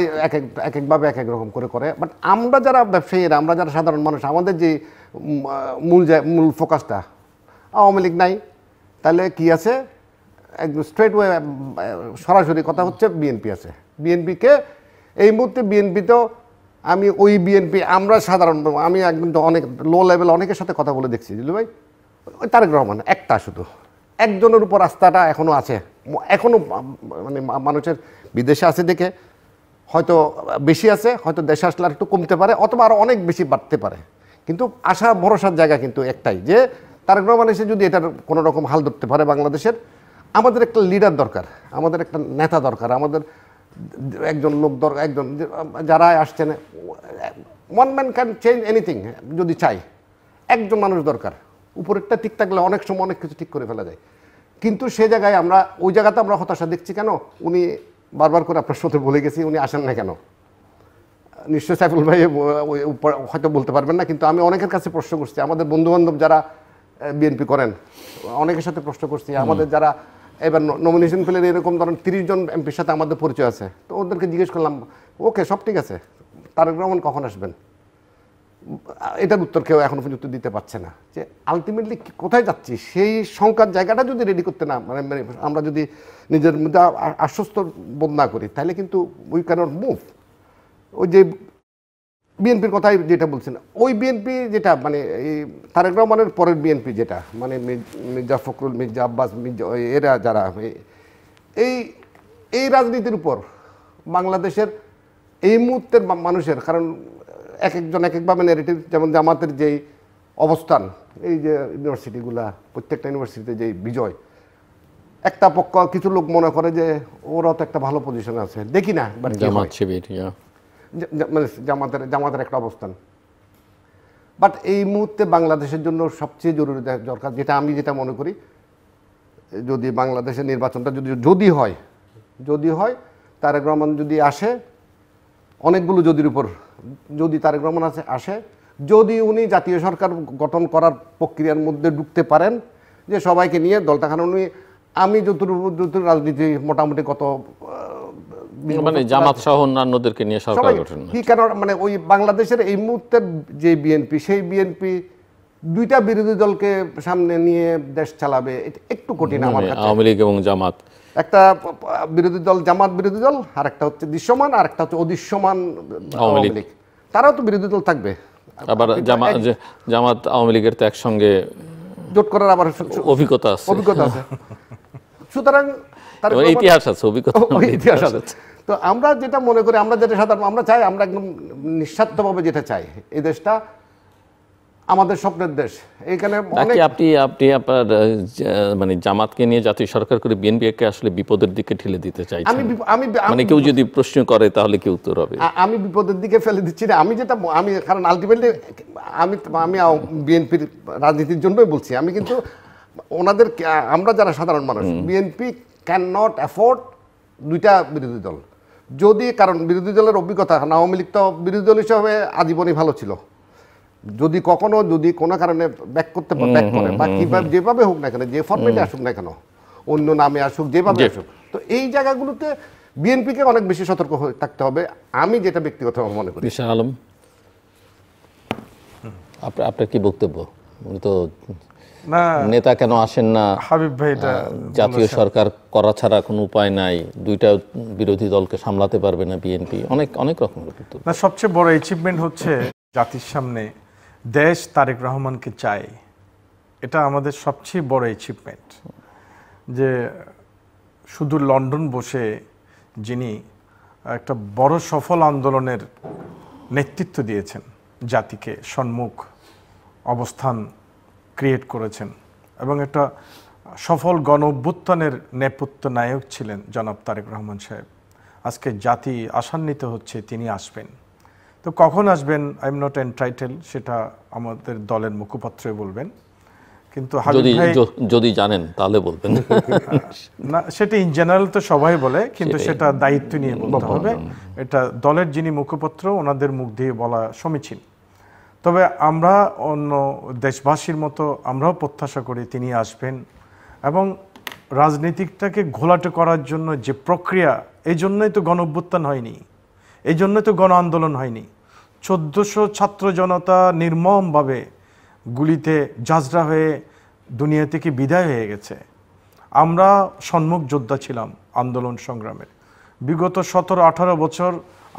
একভাবে এক রকম করে। বাট আমরা যারা ব্যবসায়ীরা, আমরা যারা সাধারণ মানুষ, আমাদের যে মূল ফোকাসটা, আওয়ামী লীগ নাই, তাহলে কি আছে? একদম স্ট্রেট ওয়ে সরাসরি কথা হচ্ছে বিএনপি আছে। বিএনপিকে এই মুহূর্তে, বিএনপি তো আমি ওই বিএনপি, আমরা সাধারণ, আমি একদম অনেক লো লেভেল অনেকের সাথে কথা বলে দেখছি, বুঝলি ভাই, ওই তারেক রহমান একটা, শুধু একজনের উপর আস্থাটা এখনও আছে, এখনও মানে মানুষের বিদেশে আছে দেখে হয়তো বেশি আছে, হয়তো দেশে আসলে আর একটু কমতে পারে, অথবা আরও অনেক বেশি বাড়তে পারে। কিন্তু আশা ভরসার জায়গা কিন্তু একটাই, যে তারেক রহমান এসে যদি এটার কোনো রকম হাল ধরতে পারে বাংলাদেশের, আমাদের একটা লিডার দরকার, আমাদের একটা নেতা দরকার, আমাদের একজন লোক দরকার, একজন যারা আসছেন, one man can change anything, যদি চাই একজন মানুষ দরকার। উপরেরটা ঠিক থাকলে অনেক সময় অনেক কিছু ঠিক করে ফেলা যায়, কিন্তু সে জায়গায় আমরা, ওই জায়গাতে আমরা হতাশা দেখছি কেন? উনি বারবার করে আপনার সাথে বলে গেছি, উনি আসেন না কেন? নিশ্চয় সাইফুল ভাই হয়তো বলতে পারবেন না, কিন্তু আমি অনেকের কাছে প্রশ্ন করছি, আমাদের বন্ধুবান্ধব যারা বিএনপি করেন অনেকের সাথে প্রশ্ন করছি, আমাদের যারা এবার নমিনেশন পেলেন, এরকম ধরেন 30 জন এমপির সাথে আমাদের পরিচয় আছে, তো ওদেরকে জিজ্ঞেস করলাম, ওকে সব ঠিক আছে, তারেক রহমান কখন আসবেন? এটার উত্তর কেউ এখনো পর্যন্ত দিতে পারছে না, যে আলটিমেটলি কোথায় যাচ্ছি, সেই সংখ্যার জায়গাটা যদি রেডি করতে না, মানে আমরা যদি নিজের মধ্যে আশ্বস্ত বোধ না করি, তাহলে কিন্তু উই ক্যানট মুভ। ওই যে বিএনপির কথাই যেটা বলছেন, ওই বিএনপি যেটা, মানে এই তারেক রহমানের পরের বিএনপি যেটা, মানে মির্জা ফখরুল, মির্জা আব্বাস, এরা যারা, এই রাজনীতির উপর বাংলাদেশের এই মুহূর্তের মানুষের, কারণ এক একজন এক একভাবে ন্যারেটিভ, যেমন জামাতের যেই অবস্থান, এই যে ইউনিভার্সিটিগুলা, প্রত্যেকটা ইউনিভার্সিটিতে যেই বিজয়, একটা পক্ষ কিছু লোক মনে করে যে ওরাও তো একটা ভালো পজিশনে আছে, দেখি না মানে জামাতের একটা অবস্থান। বাট এই মুহূর্তে বাংলাদেশের জন্য সবচেয়ে জরুরি দরকার, যেটা আমি যেটা মনে করি, যদি বাংলাদেশের নির্বাচনটা যদি হয়, যদি হয় তারেক রহমান যদি আসে, অনেকগুলো যদির উপর যদি তারেক রহমান আসে, যদি উনি জাতীয় সরকার গঠন করার প্রক্রিয়ার মধ্যে ঢুকতে পারেন, যে সবাইকে নিয়ে দলটা, কারণ উনি আমি যতটুকু রাজনীতি মোটামুটি কত মানে জামাত সহ অন্যান্যদেরকে নিয়ে সরকার গঠন কি কেন, মানে ওই বাংলাদেশের এই মুহূর্তের যে বিএনপি, সেই বিএনপি দুইটা বিরোধী দলকে সামনে নিয়ে দেশ চালাবে, এটা একটু কঠিন আমার কাছে। আওয়ামী লীগ এবং জামাত, একটা বিরোধী দল জামাত বিরোধী দল, আর একটা হচ্ছে দৃশ্যমান, আর একটা হচ্ছে অদৃশ্যমান আওয়ামী লীগ। তারাও তো বিরোধী দল থাকবে, আবার জামাত আওয়ামী লীগের তো একসঙ্গে জোট করার আবার অভিজ্ঞতা আছে। সুতরাং তার ইতিহাস আছে, ইতিহাস আছে। তো আমরা যেটা মনে করি, আমরা যেটা সাধারণ আমরা চাই, আমরা একদম নিঃস্বার্থভাবে যেটা চাই, এই দেশটা আমাদের স্বপ্নের দেশ। এইখানে আপনি আপনার মানে জামাতকে নিয়ে জাতীয় সরকার করে বিএনপিকে আসলে বিপদের দিকে ঠেলে দিতে চাইছেন? মানে কেউ যদি প্রশ্ন করে তাহলে কি উত্তর হবে? আমি বিপদের দিকে ফেলে দিচ্ছি না, আমি কারণ আলটিমেটলি আমি বিএনপির রাজনীতির জন্যই বলছি। আমি কিন্তু ওনাদের, আমরা যারা সাধারণ মানুষ, বিএনপি ক্যান নট অ্যাফোর্ড দুইটা বিরোধী দল। যদি, কারণ বিরোধী দলের অভিজ্ঞতা, আওয়ামী লীগ তো বিরোধী দল হিসাবে আজীবনই ভালো ছিল, যদি কোনো কারণে ব্যাক করে বা কিভাবে যেভাবে হোক না কেন, যে ফরম্যাটে আসুক না কেন, অন্য নামে আসুক, যেভাবে আসুক, তো এই জায়গাগুলোতে বিএনপিকে অনেক বেশি সতর্ক হয়ে থাকতে হবে, আমি যেটা ব্যক্তিগতভাবে মনে করি। বিশাল আলম, আপনার কি বক্তব্য? উনি তো নেতা কেন আসেন না, হাবিব ভাই, জাতীয় সরকার করা ছাড়া কোনো উপায় নাই, দুইটা বিরোধী দলকে সামলাতে পারবে না বিএনপি, অনেক রকম। না, সবচেয়ে বড় অ্যাচিভমেন্ট হচ্ছে জাতির সামনে দেশ তারেক রহমানকে চায়, এটা আমাদের সবচেয়ে বড় অ্যাচিভমেন্ট। যে শুধু লন্ডন বসে যিনি একটা বড় সফল আন্দোলনের নেতৃত্ব দিয়েছেন, জাতিকে সম্মুখ অবস্থান ক্রিয়েট করেছেন, এবং একটা সফল গণ অভ্যুত্থানের নেপথ্য নায়ক ছিলেন জনাব তারেক রহমান সাহেব। আজকে জাতি আশান্বিত হচ্ছে তিনি আসবেন। তো কখন আসবেন, আই এম নট এন্টাইটেল, সেটা আমাদের দলের মুখপাত্রই বলবেন। কিন্তু যদি জানেন তাহলে বলবেন না, সেটা ইন জেনারেল তো সবাই বলে, কিন্তু সেটা দায়িত্ব নিয়ে বলতে হবে। এটা দলের যিনি মুখপাত্র, ওনাদের মুখ দিয়ে বলা সমীচীন। তবে আমরা অন্য দেশবাসীর মতো আমরাও প্রত্যাশা করি তিনি আসবেন, এবং রাজনীতিটাকে ঘোলাটে করার জন্য যে প্রক্রিয়া, এই জন্যই তো গণ অভ্যুত্থান হয়নি, এই জন্যই তো গণ আন্দোলন হয়নি। 1400 ছাত্র জনতা নির্মমভাবে গুলিতে জাজরা হয়ে দুনিয়া থেকে বিদায় হয়ে গেছে। আমরা সম্মুখ যোদ্ধা ছিলাম আন্দোলন সংগ্রামের। বিগত 17-18 বছর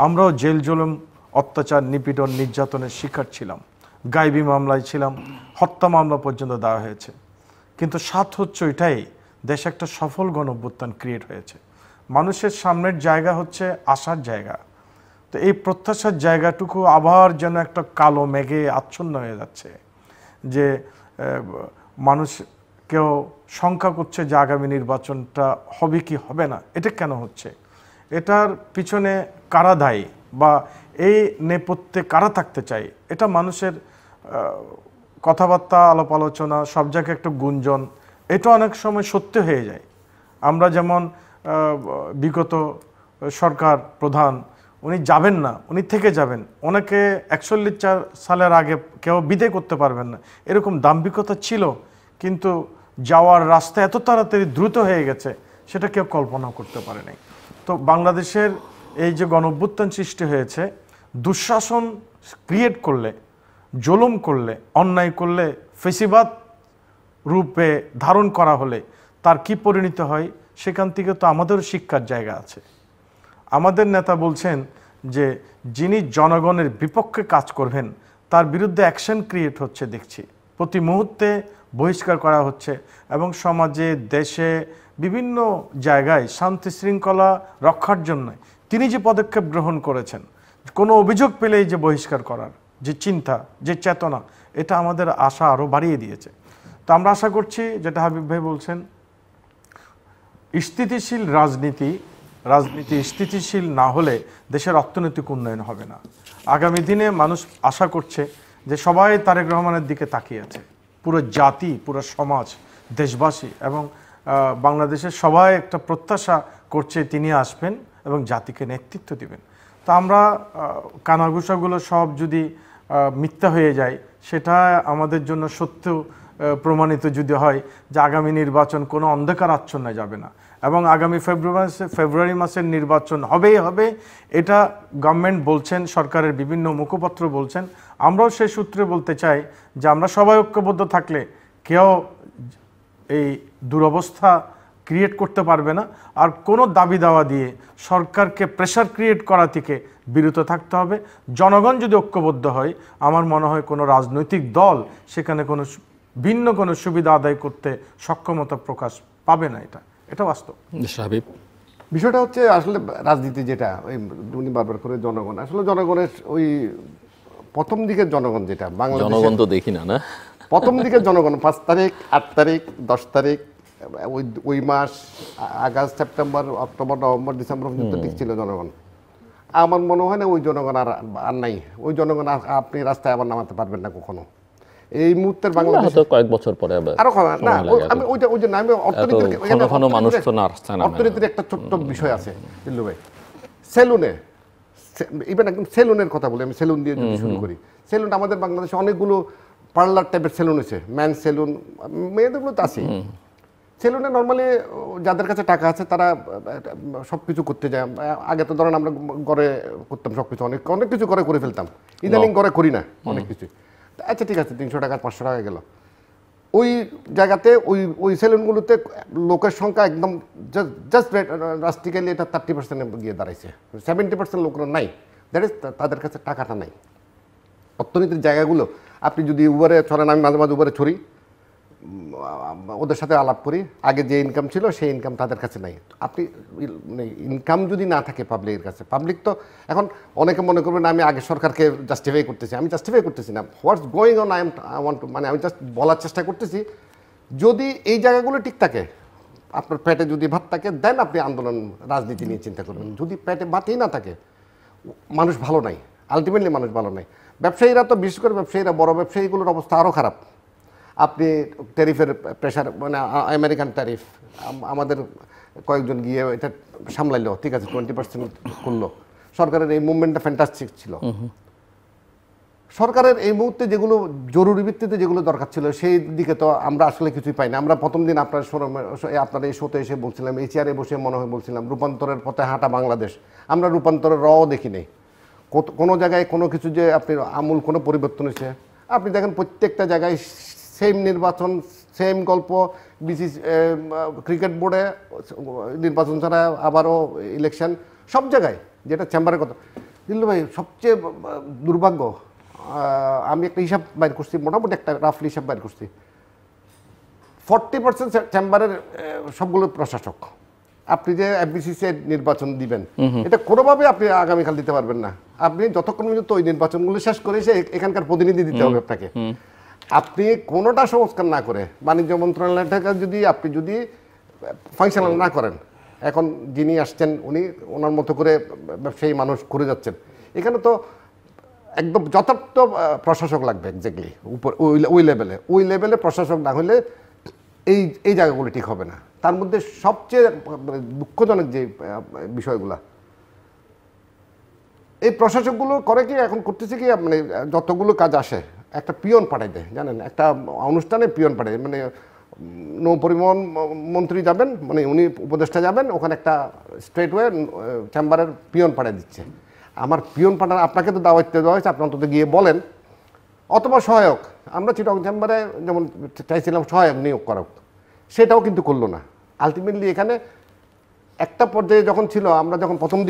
আমরাও জেল জুলুম, অত্যাচার, নিপীড়ন, নির্যাতনের শিকার ছিলাম, গায়েবী মামলায় ছিলাম, হত্যা মামলা পর্যন্ত দেওয়া হয়েছে। কিন্তু সাথ হচ্ছে এটাই, দেশে একটা সফল গণ অভ্যুত্থান ক্রিয়েট হয়েছে। মানুষের সামনের জায়গা হচ্ছে আশার জায়গা। তো এই প্রত্যাশার জায়গাটুকু আবার যেন একটা কালো মেঘে আচ্ছন্ন হয়ে যাচ্ছে, যে মানুষ কেউ শঙ্কা করছে যে আগামী নির্বাচনটা হবে কি হবে না। এটা কেন হচ্ছে, এটার পিছনে কারা দায়ী, বা এই নেপথ্যে কারা থাকতে চাই, এটা মানুষের কথাবার্তা, আলাপ আলোচনা, সব জায়গায় একটা গুঞ্জন, এটা অনেক সময় সত্য হয়ে যায়। আমরা যেমন বিগত সরকার প্রধান, উনি যাবেন না, উনি থেকে যাবেন, ওনাকে 41 সালের আগে কেউ বিদায় করতে পারবেন না, এরকম দাম্ভিকতা ছিল। কিন্তু যাওয়ার রাস্তা এত তাড়াতাড়ি দ্রুত হয়ে গেছে, সেটা কেউ কল্পনা করতে পারে নাই। তো বাংলাদেশের এই যে গণ অভ্যুত্থান সৃষ্টি হয়েছে, দুঃশাসন ক্রিয়েট করলে, জুলুম করলে, অন্যায় করলে, ফেসিবাদ রূপে ধারণ করা হলে তার কি পরিণত হয়, সেখান থেকে তো আমাদেরও শিক্ষার জায়গা আছে। আমাদের নেতা বলছেন যে যিনি জনগণের বিপক্ষে কাজ করবেন তার বিরুদ্ধে অ্যাকশন ক্রিয়েট হচ্ছে, দেখছি প্রতি মুহূর্তে বহিষ্কার করা হচ্ছে, এবং সমাজে, দেশে, বিভিন্ন জায়গায় শান্তি শৃঙ্খলা রক্ষার জন্য তিনি যে পদক্ষেপ গ্রহণ করেছেন, কোনো অভিযোগ পেলেই যে বহিষ্কার করার যে চিন্তা, যে চেতনা, এটা আমাদের আশা আরও বাড়িয়ে দিয়েছে। তো আমরা আশা করছি, যেটা হাবিব ভাই বলছেন, স্থিতিশীল রাজনীতি স্থিতিশীল না হলে দেশের অর্থনৈতিক উন্নয়ন হবে না। আগামী দিনে মানুষ আশা করছে যে সবাই তারেক রহমানের দিকে তাকিয়ে আছে, পুরো জাতি, পুরো সমাজ, দেশবাসী, এবং বাংলাদেশের সবাই একটা প্রত্যাশা করছে তিনি আসবেন এবং জাতিকে নেতৃত্ব দিবেন। তো আমরা কানাঘুষাগুলো সব যদি মিথ্যা হয়ে যায়, সেটা আমাদের জন্য সত্য প্রমাণিত যদি হয় যে আগামী নির্বাচন কোনো অন্ধকার আচ্ছন্নে যাবে না এবং আগামী ফেব্রুয়ারি মাসের নির্বাচন হবেই হবে, এটা গভর্নমেন্ট বলছেন, সরকারের বিভিন্ন মুখপাত্র বলছেন। আমরাও সেই সূত্রে বলতে চাই যে আমরা সবাই ঐক্যবদ্ধ থাকলে কেউ এই দুরবস্থা ক্রিয়েট করতে পারবে না। আর কোনো দাবি দাওয়া দিয়ে সরকারকে প্রেশার ক্রিয়েট করা থেকে বিরত থাকতে হবে। জনগণ যদি ঐক্যবদ্ধ হয়, আমার মনে হয় কোনো রাজনৈতিক দল সেখানে কোনো ভিন্ন কোনো সুবিধা আদায় করতে সক্ষমতা প্রকাশ পাবে না। এটা বাস্তব। সাহেব, বিষয়টা হচ্ছে আসলে রাজনীতি যেটা ওই উনি বারবার করে জনগণ, আসলে জনগণের ওই প্রথম দিকের জনগণ যেটা বাংলাদেশ, জনগণ তো দেখি না প্রথম দিকের জনগণ 5 তারিখ 8 তারিখ 10 তারিখ ওই মাস August September October November December পর্যন্ত ঠিক ছিল জনগণ। আমার মনে হয় না ওই জনগণ আর নাই। ওই জনগণ আপনি রাস্তায় আবার নামাতে পারবেন না কখনো। এই মুহূর্তের বাংলাদেশ কয়েক বছর পরে আরো না, আমি ওই যে নামে অর্থনীতির একটা ছোট্ট বিষয় আছে দিল্লু ভাই। সেলুনে, ইভেন একদম সেলুনের কথা বলি, আমি সেলুন দিয়ে যদি শুরু করি, সেলুন আমাদের বাংলাদেশে অনেকগুলো পার্লার টাইপের সেলুন আছে, ম্যান সেলুন, মেয়েদেরগুলো তো আছে। সেলুনে নর্মালি যাদের কাছে টাকা আছে তারা সব কিছু করতে যায়। আগে তো ধরেন আমরা ঘরে করতাম সব কিছু, অনেক কিছু করে ফেলতাম, ইদানিং ঘরে করি না অনেক কিছু। আচ্ছা ঠিক আছে, 300 টাকা 500 টাকা গেল। ওই জায়গাতে ওই সেলুনগুলোতে লোকের সংখ্যা একদম জাস্ট রাস্টিক্যালি এটা 30% গিয়ে দাঁড়াইছে। 70% লোকরা নাই, দ্যাট ইজ তাদের কাছে টাকাটা নাই। অর্থনীতির জায়গাগুলো আপনি যদি উবারে ছড়েন, আমি মাঝে মাঝে উবারে ছড়ি, ওদের সাথে আলাপ করি, আগে যে ইনকাম ছিল সেই ইনকাম তাদের কাছে নাই। আপনি ইনকাম যদি না থাকে পাবলিকের কাছে, পাবলিক তো এখন অনেকে মনে করবেন আমি আগে সরকারকে জাস্টিফাই করতেছি, আমি জাস্টিফাই করতেছি না। What's going on I want to, মানে আমি জাস্ট বলার চেষ্টা করতেছি, যদি এই জায়গাগুলো ঠিক থাকে, আপনার পেটে যদি ভাত থাকে, দেন আপনি আন্দোলন রাজনীতি নিয়ে চিন্তা করবেন। যদি পেটে ভাতই না থাকে, মানুষ ভালো নাই, আলটিমেটলি মানুষ ভালো নাই। ব্যবসায়ীরা তো, বিশেষ করে ব্যবসায়ীরা, বড় ব্যবসায়ীগুলোর অবস্থা আরও খারাপ। আপনি ট্যারিফের প্রেশার, মানে আমেরিকান ট্যারিফ, আমাদের কয়েকজন গিয়ে এটা সামলাইলো, ঠিক আছে 20% করলো। সরকারের এই মুভমেন্টটা ফ্যান্টাস্টিক ছিল। সরকারের এই মুহূর্তে যেগুলো জরুরি ভিত্তিতে যেগুলো দরকার ছিল সেই দিকে তো আমরা আসলে কিছুই পাই না। আমরা প্রথম দিন আপনার এই শোতে এসে বলছিলাম, এই চেয়ারে বসে মনে হয় বলছিলাম রূপান্তরের পথে হাঁটা বাংলাদেশ। আমরা রূপান্তরের রও দেখি নেই কোনো জায়গায়, কোনো কিছু যে আপনি আমূল কোনো পরিবর্তন হয়েছে। আপনি দেখেন প্রত্যেকটা জায়গায় সেম নির্বাচন, সেম গল্প। ক্রিকেট বোর্ডে নির্বাচন ছাড়া আবারও ইলেকশন, সব জায়গায়, যেটা চেম্বারের কথা। দিল্লু ভাই সবচেয়ে দুর্ভাগ্য, আমি একটা হিসাব বাইর করছি, মোটামুটি একটা রাফলি হিসাব বাইর করছি, 40% চেম্বারের সবগুলো প্রশাসক। আপনি যে এফবিসিসি নির্বাচন দিবেন, এটা কোনোভাবে আপনি আগামীকাল দিতে পারবেন না। আপনি যতক্ষণ পর্যন্ত ওই নির্বাচনগুলো শেষ করে এসে এখানকার প্রতিনিধি দিতে হবে আপনাকে। আপনি কোনোটা সংস্কার না করে, বাণিজ্য মন্ত্রণালয়টাকে আপনি যদি ফাংশনাল না করেন, এখন যিনি আসছেন উনি ওনার মতো করে ব্যবসায়ী মানুষ করে যাচ্ছেন, এখানে তো একদম যথার্থ প্রশাসক লাগবে, এক্স্যাক্টলি উপর ওই লেভেলে প্রশাসক না হলে এই জায়গাগুলো ঠিক হবে না। তার মধ্যে সবচেয়ে দুঃখজনক যে বিষয়গুলা, এই প্রশাসকগুলো করে কি, এখন করতেছে কি, মানে যতগুলো কাজ আসে একটা পিয়ন পাঠাই দেয়, জানেন, একটা অনুষ্ঠানে পিয়ন পাঠায়, মানে নৌ পরিবহন মন্ত্রী যাবেন, মানে উনি উপদেষ্টা যাবেন, ওখানে একটা স্ট্রেটওয়ে চেম্বারের পিয়ন পাঠিয়ে দিচ্ছে। আমার পিয়ন পাঠানো, আপনাকে তো দাওয়াত দেওয়া হয়েছে, আপনি অন্তত গিয়ে বলেন, অথবা সহায়ক। আমরা চিটং চেম্বারে যেমন চাইছিলাম সহায়ক নিয়োগ করা, সেটাও কিন্তু করলো না। আলটিমেটলি এখানে একটা পর্যায়ে যখন ছিল, আমরা যখন প্রথম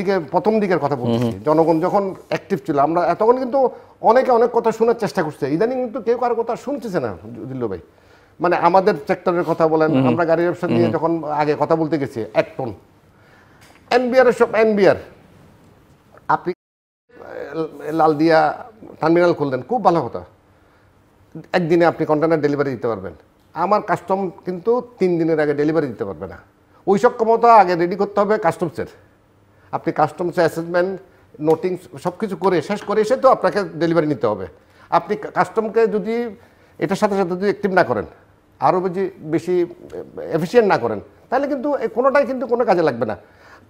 দিকের কথা বলছি, জনগণ যখন অ্যাক্টিভ ছিল, আমরা তখন কিন্তু অনেকে অনেক কথা শোনার চেষ্টা করছে। ইদানিং কিন্তু কেউ কারো কথা শুনতেছে না দিল্লু ভাই। মানে আমাদের সেক্টরের কথা বলেন, আমরা গাড়ি ব্যবসা নিয়ে যখন আগে কথা বলতে গেছি, 1 টন এনবিআর, সব এনবিআর, আপনি লালদিয়া টার্মিনাল খুললেন, খুব ভালো কথা, একদিনে আপনি কন্টেনার ডেলিভারি দিতে পারবেন। আমার কাস্টম কিন্তু 3 দিনের আগে ডেলিভারি দিতে পারবে না। ওই সব ক্ষমতা আগে রেডি করতে হবে কাস্টমসের। আপনি কাস্টমসের অ্যাসেসমেন্ট, নোটিং সব কিছু করে শেষ করে এসে তো আপনাকে ডেলিভারি নিতে হবে। আপনি কাস্টমকে যদি এটার সাথে সাথে যদি অ্যাক্টিভ না করেন, আরও বেশি এফিসিয়েন্ট না করেন, তাহলে কিন্তু কোনোটাই কিন্তু কোনো কাজে লাগবে না।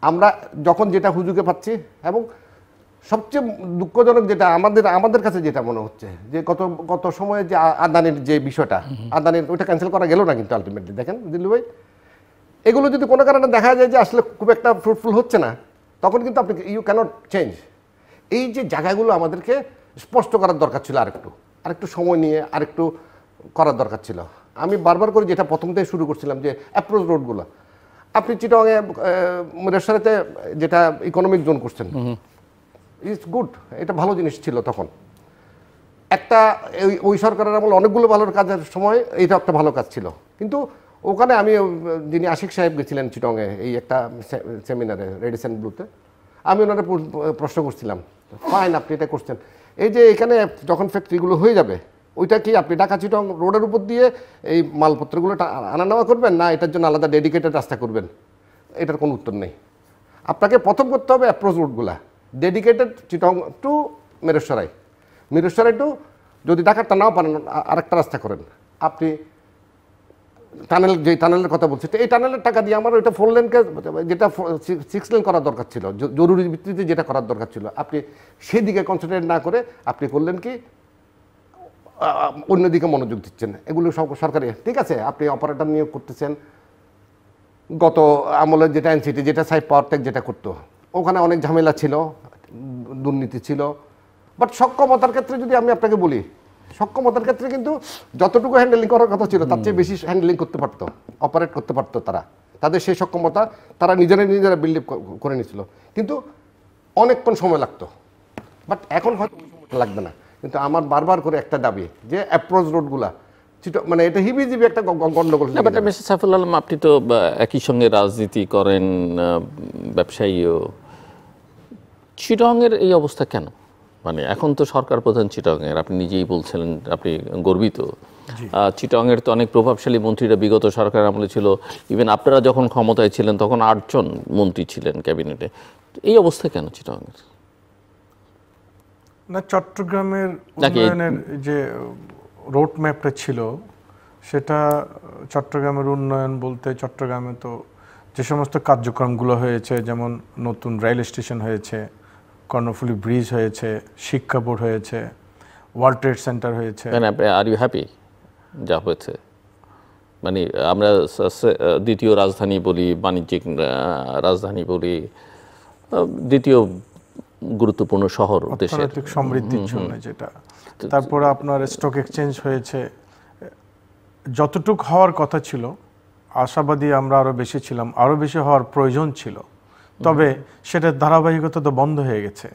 আমরা যখন যেটা হুজুগে পাচ্ছি, এবং সবচেয়ে দুঃখজনক যেটা আমাদের কাছে যেটা মনে হচ্ছে যে গত সময়ে যে আদানির যে বিষয়টা, আদানির ওইটা ক্যান্সেল করা গেল না, কিন্তু আলটিমেটলি দেখেন দিল্লু ভাই, এগুলো যদি কোনো কারণে দেখা যায় যে আসলে খুব একটা ফ্রুটফুল হচ্ছে না, তখন কিন্তু আপনি ইউ ক্যানট চেঞ্জ। এই যে জায়গাগুলো আমাদেরকে স্পষ্ট করার দরকার ছিল, আরেকটু সময় নিয়ে আরেকটু করার দরকার ছিল। আমি বারবার করে যেটা প্রথম থেকে শুরু করছিলাম যে অ্যাপ্রোচ রোডগুলো, আপনি চিটাগাংয়ে মুরেশ্বরেতে যেটা ইকোনমিক জোন করছেন, ইটস গুড, এটা ভালো জিনিস ছিল তখন। একটা ওই সরকারের আমল অনেকগুলো ভালো কাজের সময় এইটা একটা ভালো কাজ ছিল, কিন্তু ওখানে আমি, যিনি আশিক সাহেব গেছিলেন চিটংয়ে এই একটা সেমিনারে রেডিসন ব্লুতে, আমি ওনারা প্রশ্ন করছিলাম, ফাইন আপনি এটা করছেন, এই যে এখানে যখন ফ্যাক্টরিগুলো হয়ে যাবে, ওইটা কি আপনি ঢাকা চিটং রোডের উপর দিয়ে এই মালপত্রগুলো আনা নেওয়া করবেন, না এটার জন্য আলাদা ডেডিকেটেড রাস্তা করবেন? এটার কোনো উত্তর নেই। আপনাকে প্রথম করতে হবে অ্যাপ্রোচ রোডগুলা dedicated Chittagong to Mirsarai, Mirsarai to, যদি ঢাকারটা নাও পারেন আরেকটা রাস্তা করেন। আপনি টানেল, যে টানেলের কথা বলছি, এই টানেলের টাকা দিয়ে আমার ওইটা 4 লেনকে, যেটা 6 লেন করার দরকার ছিল, জরুরি ভিত্তিতে যেটা করার দরকার ছিল, আপনি সেই দিকে কনসেন্ট্রেট না করে আপনি করলেন কি অন্যদিকে মনোযোগ দিচ্ছেন। এগুলো সব সরকারি, ঠিক আছে, আপনি অপারেটর নিয়োগ করতেছেন, গত আমলের যেটা এনসিটি, যেটা সাইড পাওয়ার টেক যেটা করতো, ওখানে অনেক ঝামেলা ছিল, দুর্নীতি ছিল, বাট সক্ষমতার ক্ষেত্রে যদি আমি আপনাকে বলি, সক্ষমতার ক্ষেত্রে কিন্তু যতটুকু হ্যান্ডেলিং করার কথা ছিল তার চেয়ে বেশি হ্যান্ডেলিং করতে পারতো, অপারেট করতে পারতো তারা, তাদের সেই সক্ষমতা তারা নিজেরা বিল্ড আপ করে নিয়েছিল, কিন্তু অনেকক্ষণ সময় লাগতো। বাট এখন হয়তো লাগবে না, কিন্তু আমার বারবার করে একটা দাবি যে অ্যাপ্রোচ রোডগুলা, মানে এটা হিবিজিবি একটা গন্ডগোল। মিস্টার সাইফুল আলম, আপনি তো একই সঙ্গে রাজনীতি করেন, ব্যবসায়ীও, চিটাগংয়ের এই অবস্থা কেন? মানে এখন তো সরকার প্রধান চিটাগংয়ের, আপনি নিজেই বলছিলেন আপনি গর্বিত। চিটাগংয়ের তো অনেক প্রভাবশালী মন্ত্রীরা বিগত সরকার আমলে ছিল, ইভেন আপনারা যখন ক্ষমতায় ছিলেন তখন 8 জন মন্ত্রী ছিলেন ক্যাবিনেটে। এই অবস্থা কেন চিটাগংয়ের? না, চট্টগ্রামের উন্নয়নের যে রোড ম্যাপটা ছিল, সেটা চট্টগ্রামের উন্নয়ন বলতে, চট্টগ্রামে তো যে সমস্ত কার্যক্রমগুলো হয়েছে, যেমন নতুন রেল স্টেশন হয়েছে, কর্ণফুলী ব্রিজ হয়েছে, শিক্ষা বোর্ড হয়েছে, ওয়ার্ল্ড ট্রেড সেন্টার হয়েছে। মানে আর ইউ হ্যাপি যা হয়েছে? মানে আমরা দ্বিতীয় রাজধানী বলি, বাণিজ্যিক রাজধানী বলি, দ্বিতীয় গুরুত্বপূর্ণ শহর দেশের, অর্থনৈতিক সমৃদ্ধির জন্য যেটা, তারপরে আপনার স্টক এক্সচেঞ্জ হয়েছে, যতটুক হওয়ার কথা ছিল আশাবাদী আমরা আরও বেশি ছিলাম, আরও বেশি হওয়ার প্রয়োজন ছিল, তবে সেটার ধারাবাহিকতা তো বন্ধ হয়ে গেছে।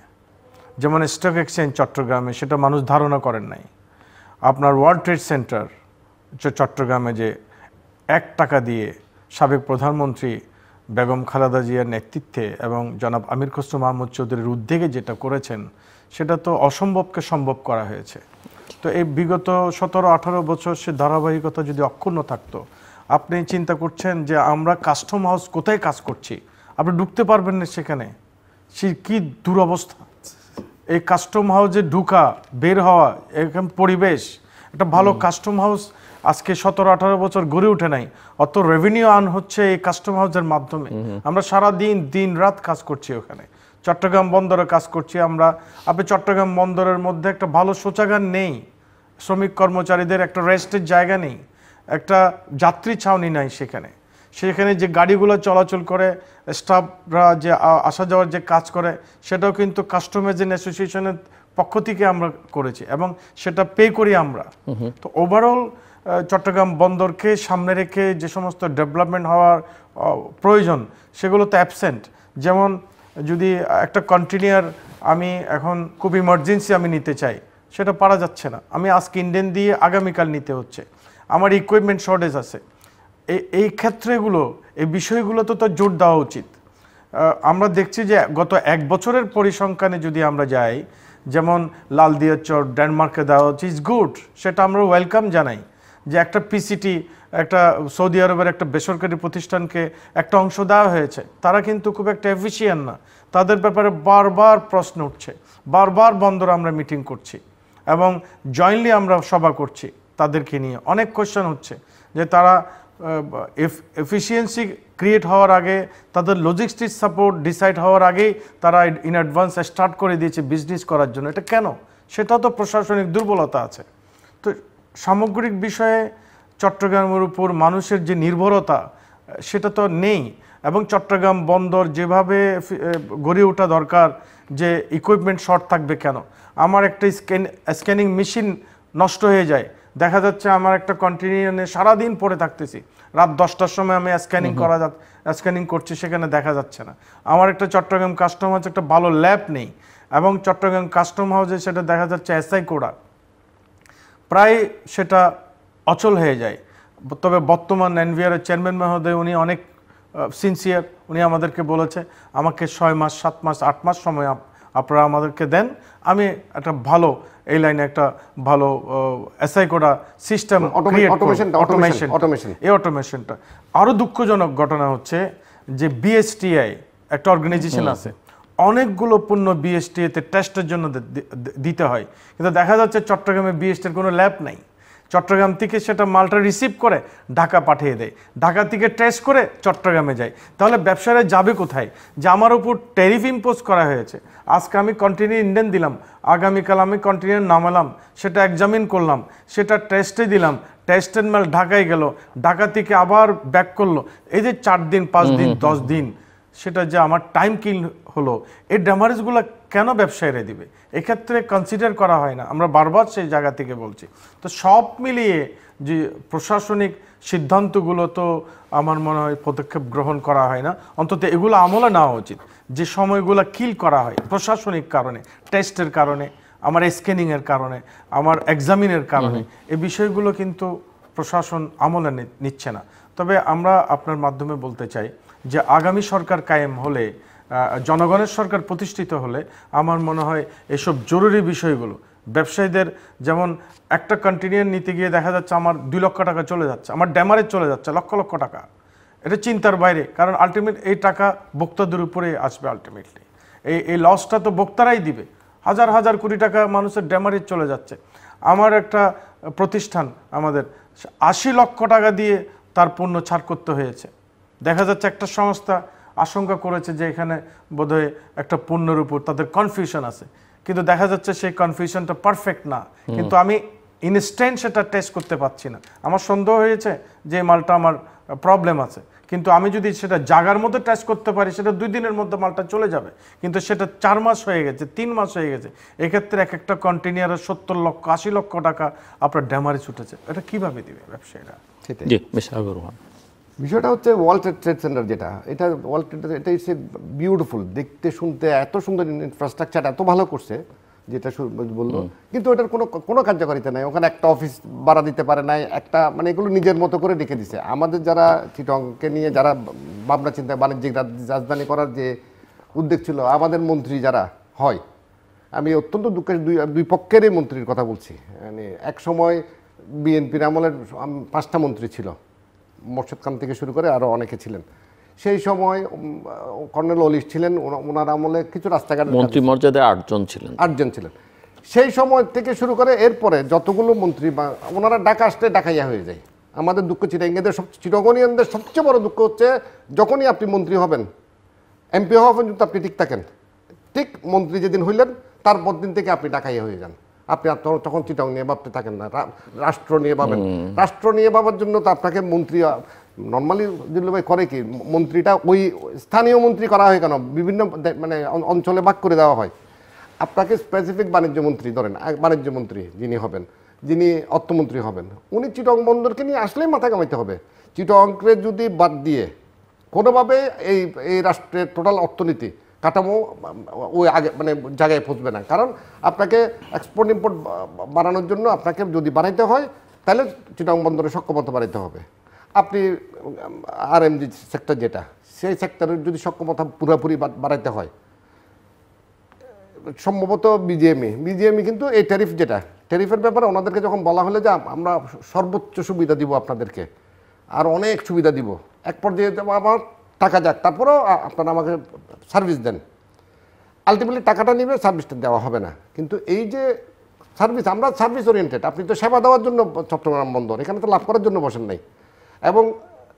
যেমন স্টক এক্সচেঞ্জ চট্টগ্রামে, সেটা মানুষ ধারণা করেন নাই। আপনার ওয়ার্ল্ড ট্রেড সেন্টার চট্টগ্রামে যে 1 টাকা দিয়ে সাবেক প্রধানমন্ত্রী বেগম খালেদা জিয়ার নেতৃত্বে এবং জনাব আমির খসরু মাহমুদ চৌধুরীর উদ্যোগে যেটা করেছেন, সেটা তো অসম্ভবকে সম্ভব করা হয়েছে। তো এই বিগত 17-18 বছর সে ধারাবাহিকতা যদি অক্ষুণ্ণ থাকতো, আপনি চিন্তা করছেন যে আমরা কাস্টম হাউস কোথায় কাজ করছি, আপনি ঢুকতে পারবেন না সেখানে, সে কি দুরবস্থা। এই কাস্টম হাউসে ঢুকা বের হওয়া, এরকম পরিবেশ, একটা ভালো কাস্টম হাউস আজকে 17-18 বছর গড়ে ওঠে নাই, অত রেভিনিউ আর্ন হচ্ছে এই কাস্টম হাউসের মাধ্যমে। আমরা সারা দিন রাত কাজ করছি ওখানে, চট্টগ্রাম বন্দরে কাজ করছি আমরা। আপনি চট্টগ্রাম বন্দরের মধ্যে একটা ভালো শৌচাগার নেই, শ্রমিক কর্মচারীদের একটা রেস্টের জায়গা নেই, একটা যাত্রী ছাউনি নাই সেখানে যে গাড়িগুলো চলাচল করে, স্টাফরা যে আসা যাওয়ার যে কাজ করে, সেটাও কিন্তু কাস্টমাইজ অ্যাসোসিয়েশনের পক্ষ থেকে আমরা করেছি এবং সেটা পে করি আমরা। তো ওভারঅল চট্টগ্রাম বন্দরকে সামনে রেখে যে সমস্ত ডেভেলপমেন্ট হওয়ার প্রয়োজন, সেগুলো তো অ্যাবসেন্ট। যেমন যদি একটা কন্টেইনার আমি এখন খুব ইমার্জেন্সি আমি নিতে চাই, সেটা পারা যাচ্ছে না, আমি আজকে ইন্ডিয়ান দিয়ে আগামীকাল নিতে হচ্ছে, আমার ইকুইপমেন্ট শর্টেজ আছে। এই ক্ষেত্রেগুলো, এই বিষয়গুলো তো জোর দেওয়া উচিত। আমরা দেখছি যে গত 1 বছরের পরিসংখ্যানে যদি আমরা যাই, যেমন লালদিয়া চর ডেনমার্কে দেওয়া হচ্ছে, ইজ গুড, সেটা আমরা ওয়েলকাম জানাই, যে একটা পিসিটি, একটা সৌদি আরবের একটা বেসরকারি প্রতিষ্ঠানকে একটা অংশ দেওয়া হয়েছে, তারা কিন্তু খুব একটা এফিশিয়েন্ট না, তাদের ব্যাপারে বারবার প্রশ্ন উঠছে, বারবার বন্দর আমরা মিটিং করছি এবং জয়েন্টলি আমরা সভা করছি, তাদেরকে নিয়ে অনেক কোয়েশ্চেন হচ্ছে যে তারা এফিসিয়েন্সি ক্রিয়েট হওয়ার আগে, তাদের লজিস্টিক সাপোর্ট ডিসাইড হওয়ার আগেই তারা ইন অ্যাডভান্স স্টার্ট করে দিয়েছে বিজনেস করার জন্য। এটা কেন? সেটা তো প্রশাসনিক দুর্বলতা আছে। তো সামগ্রিক বিষয়ে চট্টগ্রামের উপর মানুষের যে নির্ভরতা সেটা তো নেই। এবং চট্টগ্রাম বন্দর যেভাবে গড়ে ওঠা দরকার, যে ইকুইপমেন্ট শর্ট থাকবে কেন? আমার একটা স্ক্যানিং মেশিন নষ্ট হয়ে যায়, দেখা যাচ্ছে আমার একটা কন্টিনিউনে সারাদিন পড়ে থাকতেছি, রাত 10টার সময় আমি স্ক্যানিং করছি, সেখানে দেখা যাচ্ছে না। আমার একটা চট্টগ্রাম কাস্টম হাউসে একটা ভালো ল্যাব নেই, এবং চট্টগ্রাম কাস্টম হাউসে সেটা দেখা যাচ্ছে এসআই কোডা, প্রায় সেটা অচল হয়ে যায়। তবে বর্তমান এনভিআরের চেয়ারম্যান মহোদয় উনি অনেক সিনসিয়ার, উনি আমাদেরকে বলেছে আমাকে 6 মাস 7 মাস 8 মাস সময় আপনারা আমাদেরকে দেন, আমি একটা ভালো এই লাইনে একটা ভালো এসআই কোডা সিস্টেম অটোমেশন। এই অটোমেশনটা আরও দুঃখজনক ঘটনা হচ্ছে যে বিএসটিআই একটা অর্গানাইজেশন আছে, অনেকগুলো পণ্য বিএসটিআইতে টেস্টের জন্য দিতে হয়, কিন্তু দেখা যাচ্ছে চট্টগ্রামে বিএসটির কোনো ল্যাব নাই। চট্টগ্রাম থেকে সেটা মালটা রিসিভ করে ঢাকা পাঠিয়ে দেয়, ঢাকা থেকে টেস্ট করে চট্টগ্রামে যায়। তাহলে ব্যবসায়ীরা যাবে কোথায়? যে আমার উপর ট্যারিফ ইম্পোজ করা হয়েছে, আজকে আমি কন্টিনিউ ইন্ডিয়ান দিলাম, আগামীকাল আমি কন্টিনিউ নামালাম, সেটা এক্সামিন করলাম, সেটা টেস্টে দিলাম, টেস্টের মাল ঢাকায় গেল, ঢাকা থেকে আবার ব্যাক করলো, এই যে 4 দিন 5 দিন 10 দিন সেটা যে আমার টাইম কিল হলো, এই ড্যামারেজগুলো কেন ব্যবসায়ীরা দিবে? এক্ষেত্রে কনসিডার করা হয় না। আমরা বারবার সেই জায়গা থেকে বলছি। তো সব মিলিয়ে যে প্রশাসনিক সিদ্ধান্তগুলো তো আমার মনে হয় পদক্ষেপ গ্রহণ করা হয় না, অন্তত এগুলো আমলে নেওয়া উচিত। যে সময়গুলো কিল করা হয় প্রশাসনিক কারণে, টেস্টের কারণে, আমার স্ক্যানিংয়ের কারণে, আমার এক্সামিনের কারণে, এই বিষয়গুলো কিন্তু প্রশাসন আমলে নিচ্ছে না। তবে আমরা আপনার মাধ্যমে বলতে চাই যে আগামী সরকার কায়েম হলে, জনগণের সরকার প্রতিষ্ঠিত হলে, আমার মনে হয় এসব জরুরি বিষয়গুলো ব্যবসায়ীদের, যেমন একটা কন্টিনিউর নিতে গিয়ে দেখা যাচ্ছে আমার 2 লক্ষ টাকা চলে যাচ্ছে, আমার ড্যামারেজ চলে যাচ্ছে লক্ষ লক্ষ টাকা, এটা চিন্তার বাইরে। কারণ আলটিমেট এই টাকা ভোক্তাদের উপরে আসবে। আলটিমেটলি এই লসটা তো ভোক্তারাই দিবে। হাজার হাজার কোটি টাকা মানুষের ড্যামারেজ চলে যাচ্ছে। আমার একটা প্রতিষ্ঠান আমাদের 80 লক্ষ টাকা দিয়ে তার পণ্য ছাড় করতে হয়েছে। দেখা যাচ্ছে একটা সংস্থা আশঙ্কা করেছে যে এখানে বোধহয় একটা পণ্যের উপর তাদের কনফিউশন আছে, কিন্তু দেখা যাচ্ছে সেই কনফিউশনটা পারফেক্ট না, কিন্তু আমি ইনস্ট্যান্ট সেটা টেস্ট করতে পারছি না। আমার সন্দেহ হয়েছে যে মালটা আমার প্রবলেম আছে, কিন্তু আমি যদি সেটা জাগার মধ্যে টেস্ট করতে পারি, সেটা 2 দিনের মধ্যে মালটা চলে যাবে। কিন্তু সেটা 4 মাস হয়ে গেছে, 3 মাস হয়ে গেছে, এক্ষেত্রে এক একটা কন্টেইনারে 70 লক্ষ 80 লক্ষ টাকা আপনার ড্যামারেজ উঠেছে। এটা কিভাবে দিবে ব্যবসায়ীরা? জি মিস্টার হাবিবুর রহমান, বিষয়টা হচ্ছে ওয়ার্ল্ড ট্রেড সেন্টার, যেটা এটা ওয়ার্ল্ড ট্রেড, এটা ইটস এ বিউটিফুল, দেখতে শুনতে এত সুন্দর ইনফ্রাস্ট্রাকচার এত ভালো করছে, যেটা বললো, কিন্তু ওটার কোনো কার্যকারিতা নাই। ওখানে একটা অফিস ভাড়া দিতে পারে নাই, একটা মানে এগুলো নিজের মতো করে রেখে দিছে। আমাদের যারা চিটংকে নিয়ে যারা ভাবনা চিন্তা বাণিজ্যিক রাজধানী করার যে উদ্যোগ ছিল, আমাদের মন্ত্রী যারা হয়, আমি অত্যন্ত দুঃখের, দুই পক্ষেরই মন্ত্রীর কথা বলছি। মানে এক সময় বিএনপির আমলের 5টা মন্ত্রী ছিল, মোর্শেদ খান থেকে শুরু করে আরও অনেকে ছিলেন। সেই সময় কর্নেল অলিশ ছিলেন, ওনার আমলে কিছু রাস্তাঘাট মন্ত্রী মর্যাদায় 8 জন ছিলেন। সেই সময় থেকে শুরু করে এরপরে যতগুলো মন্ত্রী বা ওনারা ডাকা আসলে ডাকাইয়া হয়ে যায়। আমাদের দুঃখ চিটাঙ্গীদের চিটাগনিয়ানদের সবচেয়ে বড় দুঃখ হচ্ছে, যখনই আপনি মন্ত্রী হবেন, এমপি হওয়া পর্যন্ত আপনি ঠিক থাকেন, ঠিক মন্ত্রী যেদিন হইলেন তারপর দিন থেকে আপনি ডাকাইয়া হয়ে যান। আপনি তখন চিটাং নিয়ে ভাবতে থাকেন না, রাষ্ট্র নিয়ে ভাবেন। রাষ্ট্র নিয়ে ভাবার জন্য তো আপনাকে মন্ত্রী নর্মালি দিল্লু ভাই করে কি, মন্ত্রীটা ওই স্থানীয় মন্ত্রী করা হয় কেন, বিভিন্ন মানে অঞ্চলে ভাগ করে দেওয়া হয়। আপনাকে স্পেসিফিক বাণিজ্য মন্ত্রী ধরেন, বাণিজ্য মন্ত্রী যিনি হবেন, যিনি অর্থমন্ত্রী হবেন, উনি চিটং বন্দরকে নিয়ে আসলেই মাথা কামাইতে হবে। চিটংকে যদি বাদ দিয়ে কোনোভাবে এই রাষ্ট্রের টোটাল অর্থনীতি কাঠামো ওই আগে মানে জায়গায় পৌঁছবে না। কারণ আপনাকে এক্সপোর্ট ইম্পোর্ট বাড়ানোর জন্য আপনাকে যদি বাড়াইতে হয়, তাহলে চিটং বন্দরের সক্ষমতা বাড়াইতে হবে। আপনি আরএমজি সেক্টর যেটা, সেই সেক্টরের যদি সক্ষমতা পুরোপুরি বাড়াইতে হয়, সম্ভবত বিজিএমই কিন্তু এই ট্যারিফ যেটা, ট্যারিফের ব্যাপারে ওনাদেরকে যখন বলা হলে যে আমরা সর্বোচ্চ সুবিধা দিব আপনাদেরকে, আর অনেক সুবিধা দিব, এক পর্যায়ে আমার টাকা যাক, তারপরেও আপনারা আমাকে সার্ভিস দেন। আলটিমেটলি টাকাটা নিবে, সার্ভিসটা দেওয়া হবে না। কিন্তু এই যে সার্ভিস, আমরা সার্ভিস ওরিয়েন্টেড, আপনি তো সেবা দেওয়ার জন্য চট্টগ্রাম বন্দর, এখানে তো লাভ করার জন্য বসেন নাই। এবং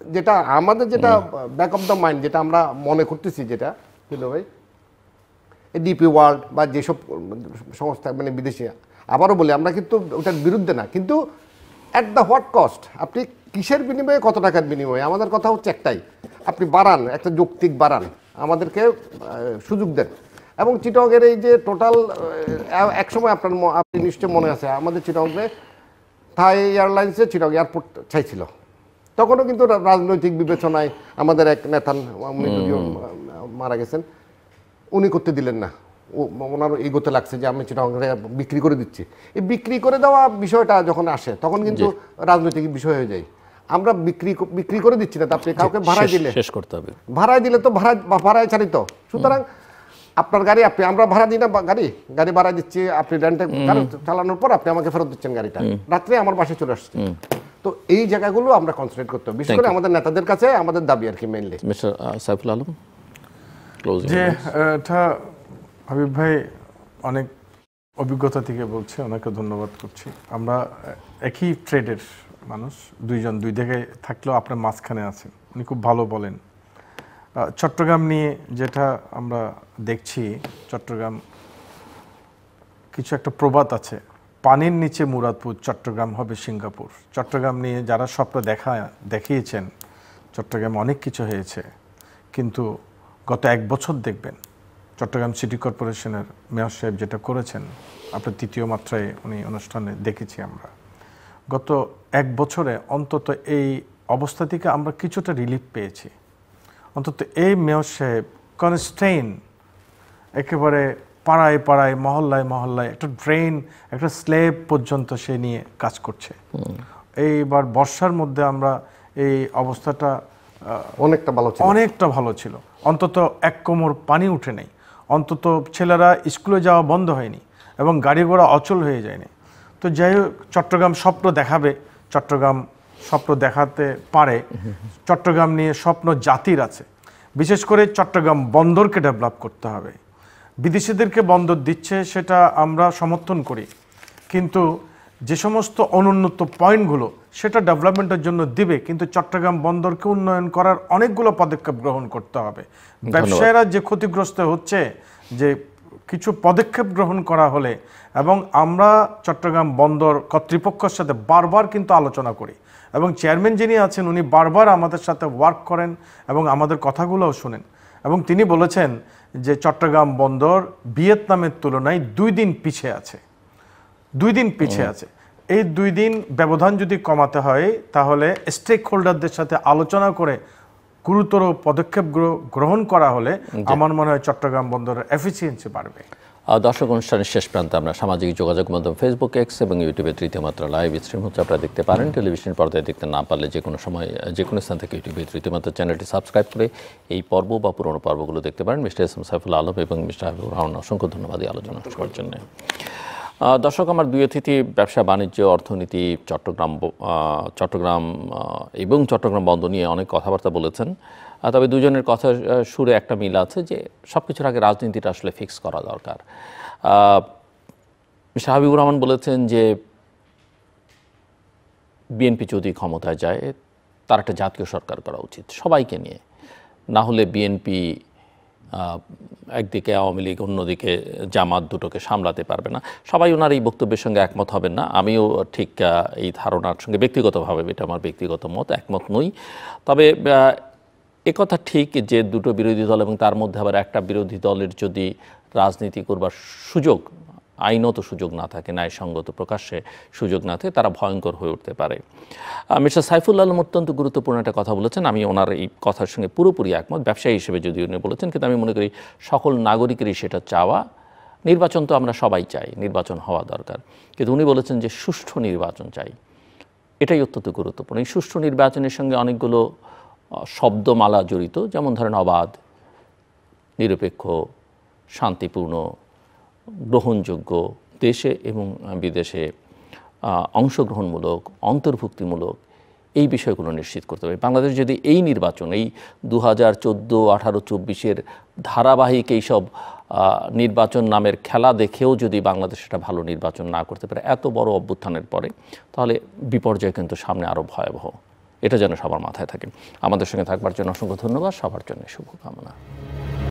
যেটা আমাদের যেটা ব্যাক অফ দ্য মাইন্ড যেটা আমরা মনে করতেছি যেটা কিন্তু ভাই ডিপি ওয়ার্ল্ড বা যেসব সংস্থা মানে বিদেশি, আবারও বলি আমরা কিন্তু ওটার বিরুদ্ধে না, কিন্তু অ্যাট দ্য হোয়াট কস্ট, আপনি কিসের বিনিময়ে কত টাকার বিনিময়ে? আমাদের কথা হচ্ছে একটাই, আপনি বাড়ান, একটা যৌক্তিক বাড়ান, আমাদেরকে সুযোগ দেন। এবং চিটগের এই যে টোটাল একসময় আপনি নিশ্চয় মনে আছে আমাদের চিটগে থাই এয়ারলাইন্সে চিটগ এয়ারপোর্ট চাইছিল, তখনও কিন্তু রাজনৈতিক বিবেচনায় আমাদের এক নেতা উনি যদিও মারা গেছেন, উনি করতে দিলেন না, ওনার এগোতে লাগছে যে আমি চিটাগংরে বিক্রি করে দিচ্ছি। এই বিক্রি করে দেওয়া বিষয়টা যখন আসে তখন কিন্তু রাজনৈতিক বিষয় হয়ে যায়। আমরা বিক্রি করে দিচ্ছি না, আপনি কাউকে ভাড়ায় দিলে শেষ করতে হবে, ভাড়ায় দিলে তো ভাড়ায় ছাড়িত। সুতরাং আপনার গাড়ি আমরা ভাড়া দিই না, গাড়ি ভাড়া দিচ্ছি, আপনি রেন্টে চালানোর পর আপনি আমাকে ফেরত দিচ্ছেন গাড়িটা, রাত্রে আমার বাসায় চলে আসছে। তো এই জায়গাগুলো আমরা কনসেন্ট্রেট করতে হবে, বিশেষ করে আমাদের নেতাদের কাছে আমাদের দাবি আর কি মেইনলি। মিস্টার সাইফুল আলম, যে এটা হাবিব ভাই অনেক অভিজ্ঞতা থেকে বলছে, ওনাকে ধন্যবাদ করছি। আমরা একই ট্রেডের মানুষ, দুইজন দুই দিকে থাকলেও আপনার মাঝখানে আছেন, উনি খুব ভালো বলেন। চট্টগ্রাম নিয়ে যেটা আমরা দেখছি, চট্টগ্রাম কিছু একটা প্রবাদ আছে, পানির নিচে মুরাদপুর, চট্টগ্রাম হবে সিঙ্গাপুর। চট্টগ্রাম নিয়ে যারা স্বপ্ন দেখিয়েছেন, চট্টগ্রামে অনেক কিছু হয়েছে, কিন্তু গত 1 বছর দেখবেন চট্টগ্রাম সিটি কর্পোরেশনের মেয়র সাহেব যেটা করেছেন, আপনার 3য় মাত্রায় উনি অনুষ্ঠানে দেখেছি আমরা, গত 1 বছরে অন্তত এই অবস্থা থেকে আমরা কিছুটা রিলিফ পেয়েছি। অন্তত এই মেয়র সাহেব কনস্টেইন একেবারে পাড়ায় পাড়ায়, মহল্লায় মহল্লায় একটা ড্রেন, একটা স্ল্যাব পর্যন্ত সে নিয়ে কাজ করছে। এইবার বর্ষার মধ্যে আমরা এই অবস্থাটা অনেকটা ভালো ছিল, অন্তত 1 কোমর পানি উঠে নেই, অন্তত ছেলেরা স্কুলে যাওয়া বন্ধ হয়নি এবং গাড়ি ঘোড়া অচল হয়ে যায়নি। তো যাই হোক, চট্টগ্রাম স্বপ্ন দেখাবে, চট্টগ্রাম স্বপ্ন দেখাতে পারে, চট্টগ্রাম নিয়ে স্বপ্ন জাতির আছে। বিশেষ করে চট্টগ্রাম বন্দরকে ডেভেলপ করতে হবে। বিদেশিদেরকে বন্দর দিচ্ছে সেটা আমরা সমর্থন করি, কিন্তু যে সমস্ত অনুন্নত পয়েন্টগুলো সেটা ডেভেলপমেন্টের জন্য দিবে, কিন্তু চট্টগ্রাম বন্দরকে উন্নয়ন করার অনেকগুলো পদক্ষেপ গ্রহণ করতে হবে। ব্যবসায়ীরা যে ক্ষতিগ্রস্ত হচ্ছে, যে কিছু পদক্ষেপ গ্রহণ করা হলে, এবং আমরা চট্টগ্রাম বন্দর কর্তৃপক্ষের সাথে বারবার কিন্তু আলোচনা করি, এবং চেয়ারম্যান যিনি আছেন উনি বারবার আমাদের সাথে ওয়ার্ক করেন এবং আমাদের কথাগুলোও শুনেন, এবং তিনি বলেছেন যে চট্টগ্রাম বন্দর ভিয়েতনামের তুলনায় 2 দিন পিছিয়ে আছে, 2 দিন পিছিয়ে আছে। এই 2 দিন ব্যবধান যদি কমাতে হয়, তাহলে স্টেক হোল্ডারদের সাথে আলোচনা করে গুরুতর পদক্ষেপ গ্রহণ করা হলে আমার মনে হয় চট্টগ্রাম বন্দরের এফিসিয়েন্সি বাড়বে। দর্শক, অনুষ্ঠানের শেষ প্রান্তে আমরা সামাজিক যোগাযোগ মাধ্যম ফেসবুক, এক্স এবং ইউটিউবে 3য় মাত্রা লাইভ স্ট্রিম হচ্ছে, আপনারা দেখতে পারেন। টেলিভিশন পর্দায় দেখতে না পারলে যে কোনো সময় যে কোনো স্থান থেকে ইউটিউবে 3য় মাত্রা চ্যানেলটি সাবস্ক্রাইব করে এই পর্ব বা পুরনো পর্বগুলো দেখতে পারেন। Mister S M Saiful Alam এবং মিস্টার হাবিবুর রহমান, অসংখ্য ধন্যবাদ এই আলোচনা করার জন্য। দর্শক, আমার 2 অতিথি ব্যবসা বাণিজ্য, অর্থনীতি, চট্টগ্রাম এবং চট্টগ্রাম বন্দর নিয়ে অনেক কথাবার্তা বলেছেন। তবে দুজনের কথা সুরে একটা মিল আছে যে সব কিছুর আগে রাজনীতিটা আসলে ফিক্স করা দরকার। মিস্টার হাবিবুর রহমান বলেছেন যে বিএনপি যদি ক্ষমতায় যায় তার একটা জাতীয় সরকার করা উচিত সবাইকে নিয়ে, না হলে বিএনপি একদিকে আওয়ামী লীগ, অন্যদিকে জামাত, দুটোকে সামলাতে পারবে না। সবাই ওনার এই বক্তব্যের সঙ্গে একমত হবেন না, আমিও ঠিক এই ধারণার সঙ্গে ব্যক্তিগতভাবে, এটা আমার ব্যক্তিগত মত, একমত নই। তবে একথা ঠিক যে দুটো বিরোধী দল এবং তার মধ্যে আবার একটা বিরোধী দলের যদি রাজনীতি করবার সুযোগ, আইনত সুযোগ না থাকে, ন্যায়সঙ্গত প্রকাশ্যে সুযোগ না থাকে, তারা ভয়ঙ্কর হয়ে উঠতে পারে। মিস্টার সাইফুল আলম অত্যন্ত গুরুত্বপূর্ণ একটা কথা বলেছেন, আমি ওনার এই কথার সঙ্গে পুরোপুরি একমত, ব্যবসায়ী হিসেবে যদি উনি বলেছেন, কিন্তু আমি মনে করি সকল নাগরিকেরই সেটা চাওয়া। নির্বাচন তো আমরা সবাই চাই, নির্বাচন হওয়া দরকার, কিন্তু উনি বলেছেন যে সুষ্ঠু নির্বাচন চাই, এটাই অত্যন্ত গুরুত্বপূর্ণ। এই সুষ্ঠু নির্বাচনের সঙ্গে অনেকগুলো শব্দমালা জড়িত, যেমন ধরেন অবাধ, নিরপেক্ষ, শান্তিপূর্ণ, গ্রহণযোগ্য, দেশে এবং বিদেশে অংশগ্রহণমূলক, অন্তর্ভুক্তিমূলক, এই বিষয়গুলো নিশ্চিত করতে হবে। বাংলাদেশ যদি এই নির্বাচন, এই 2014, 18, 24-এর ধারাবাহিক এইসব নির্বাচন নামের খেলা দেখেও যদি বাংলাদেশ একটা ভালো নির্বাচন না করতে পারে এত বড় অভ্যুত্থানের পরে, তাহলে বিপর্যয় কিন্তু সামনে আরও ভয়াবহ। এটা যেন সবার মাথায় থাকে। আমাদের সঙ্গে থাকবার জন্য অসংখ্য ধন্যবাদ, সবার জন্য শুভকামনা।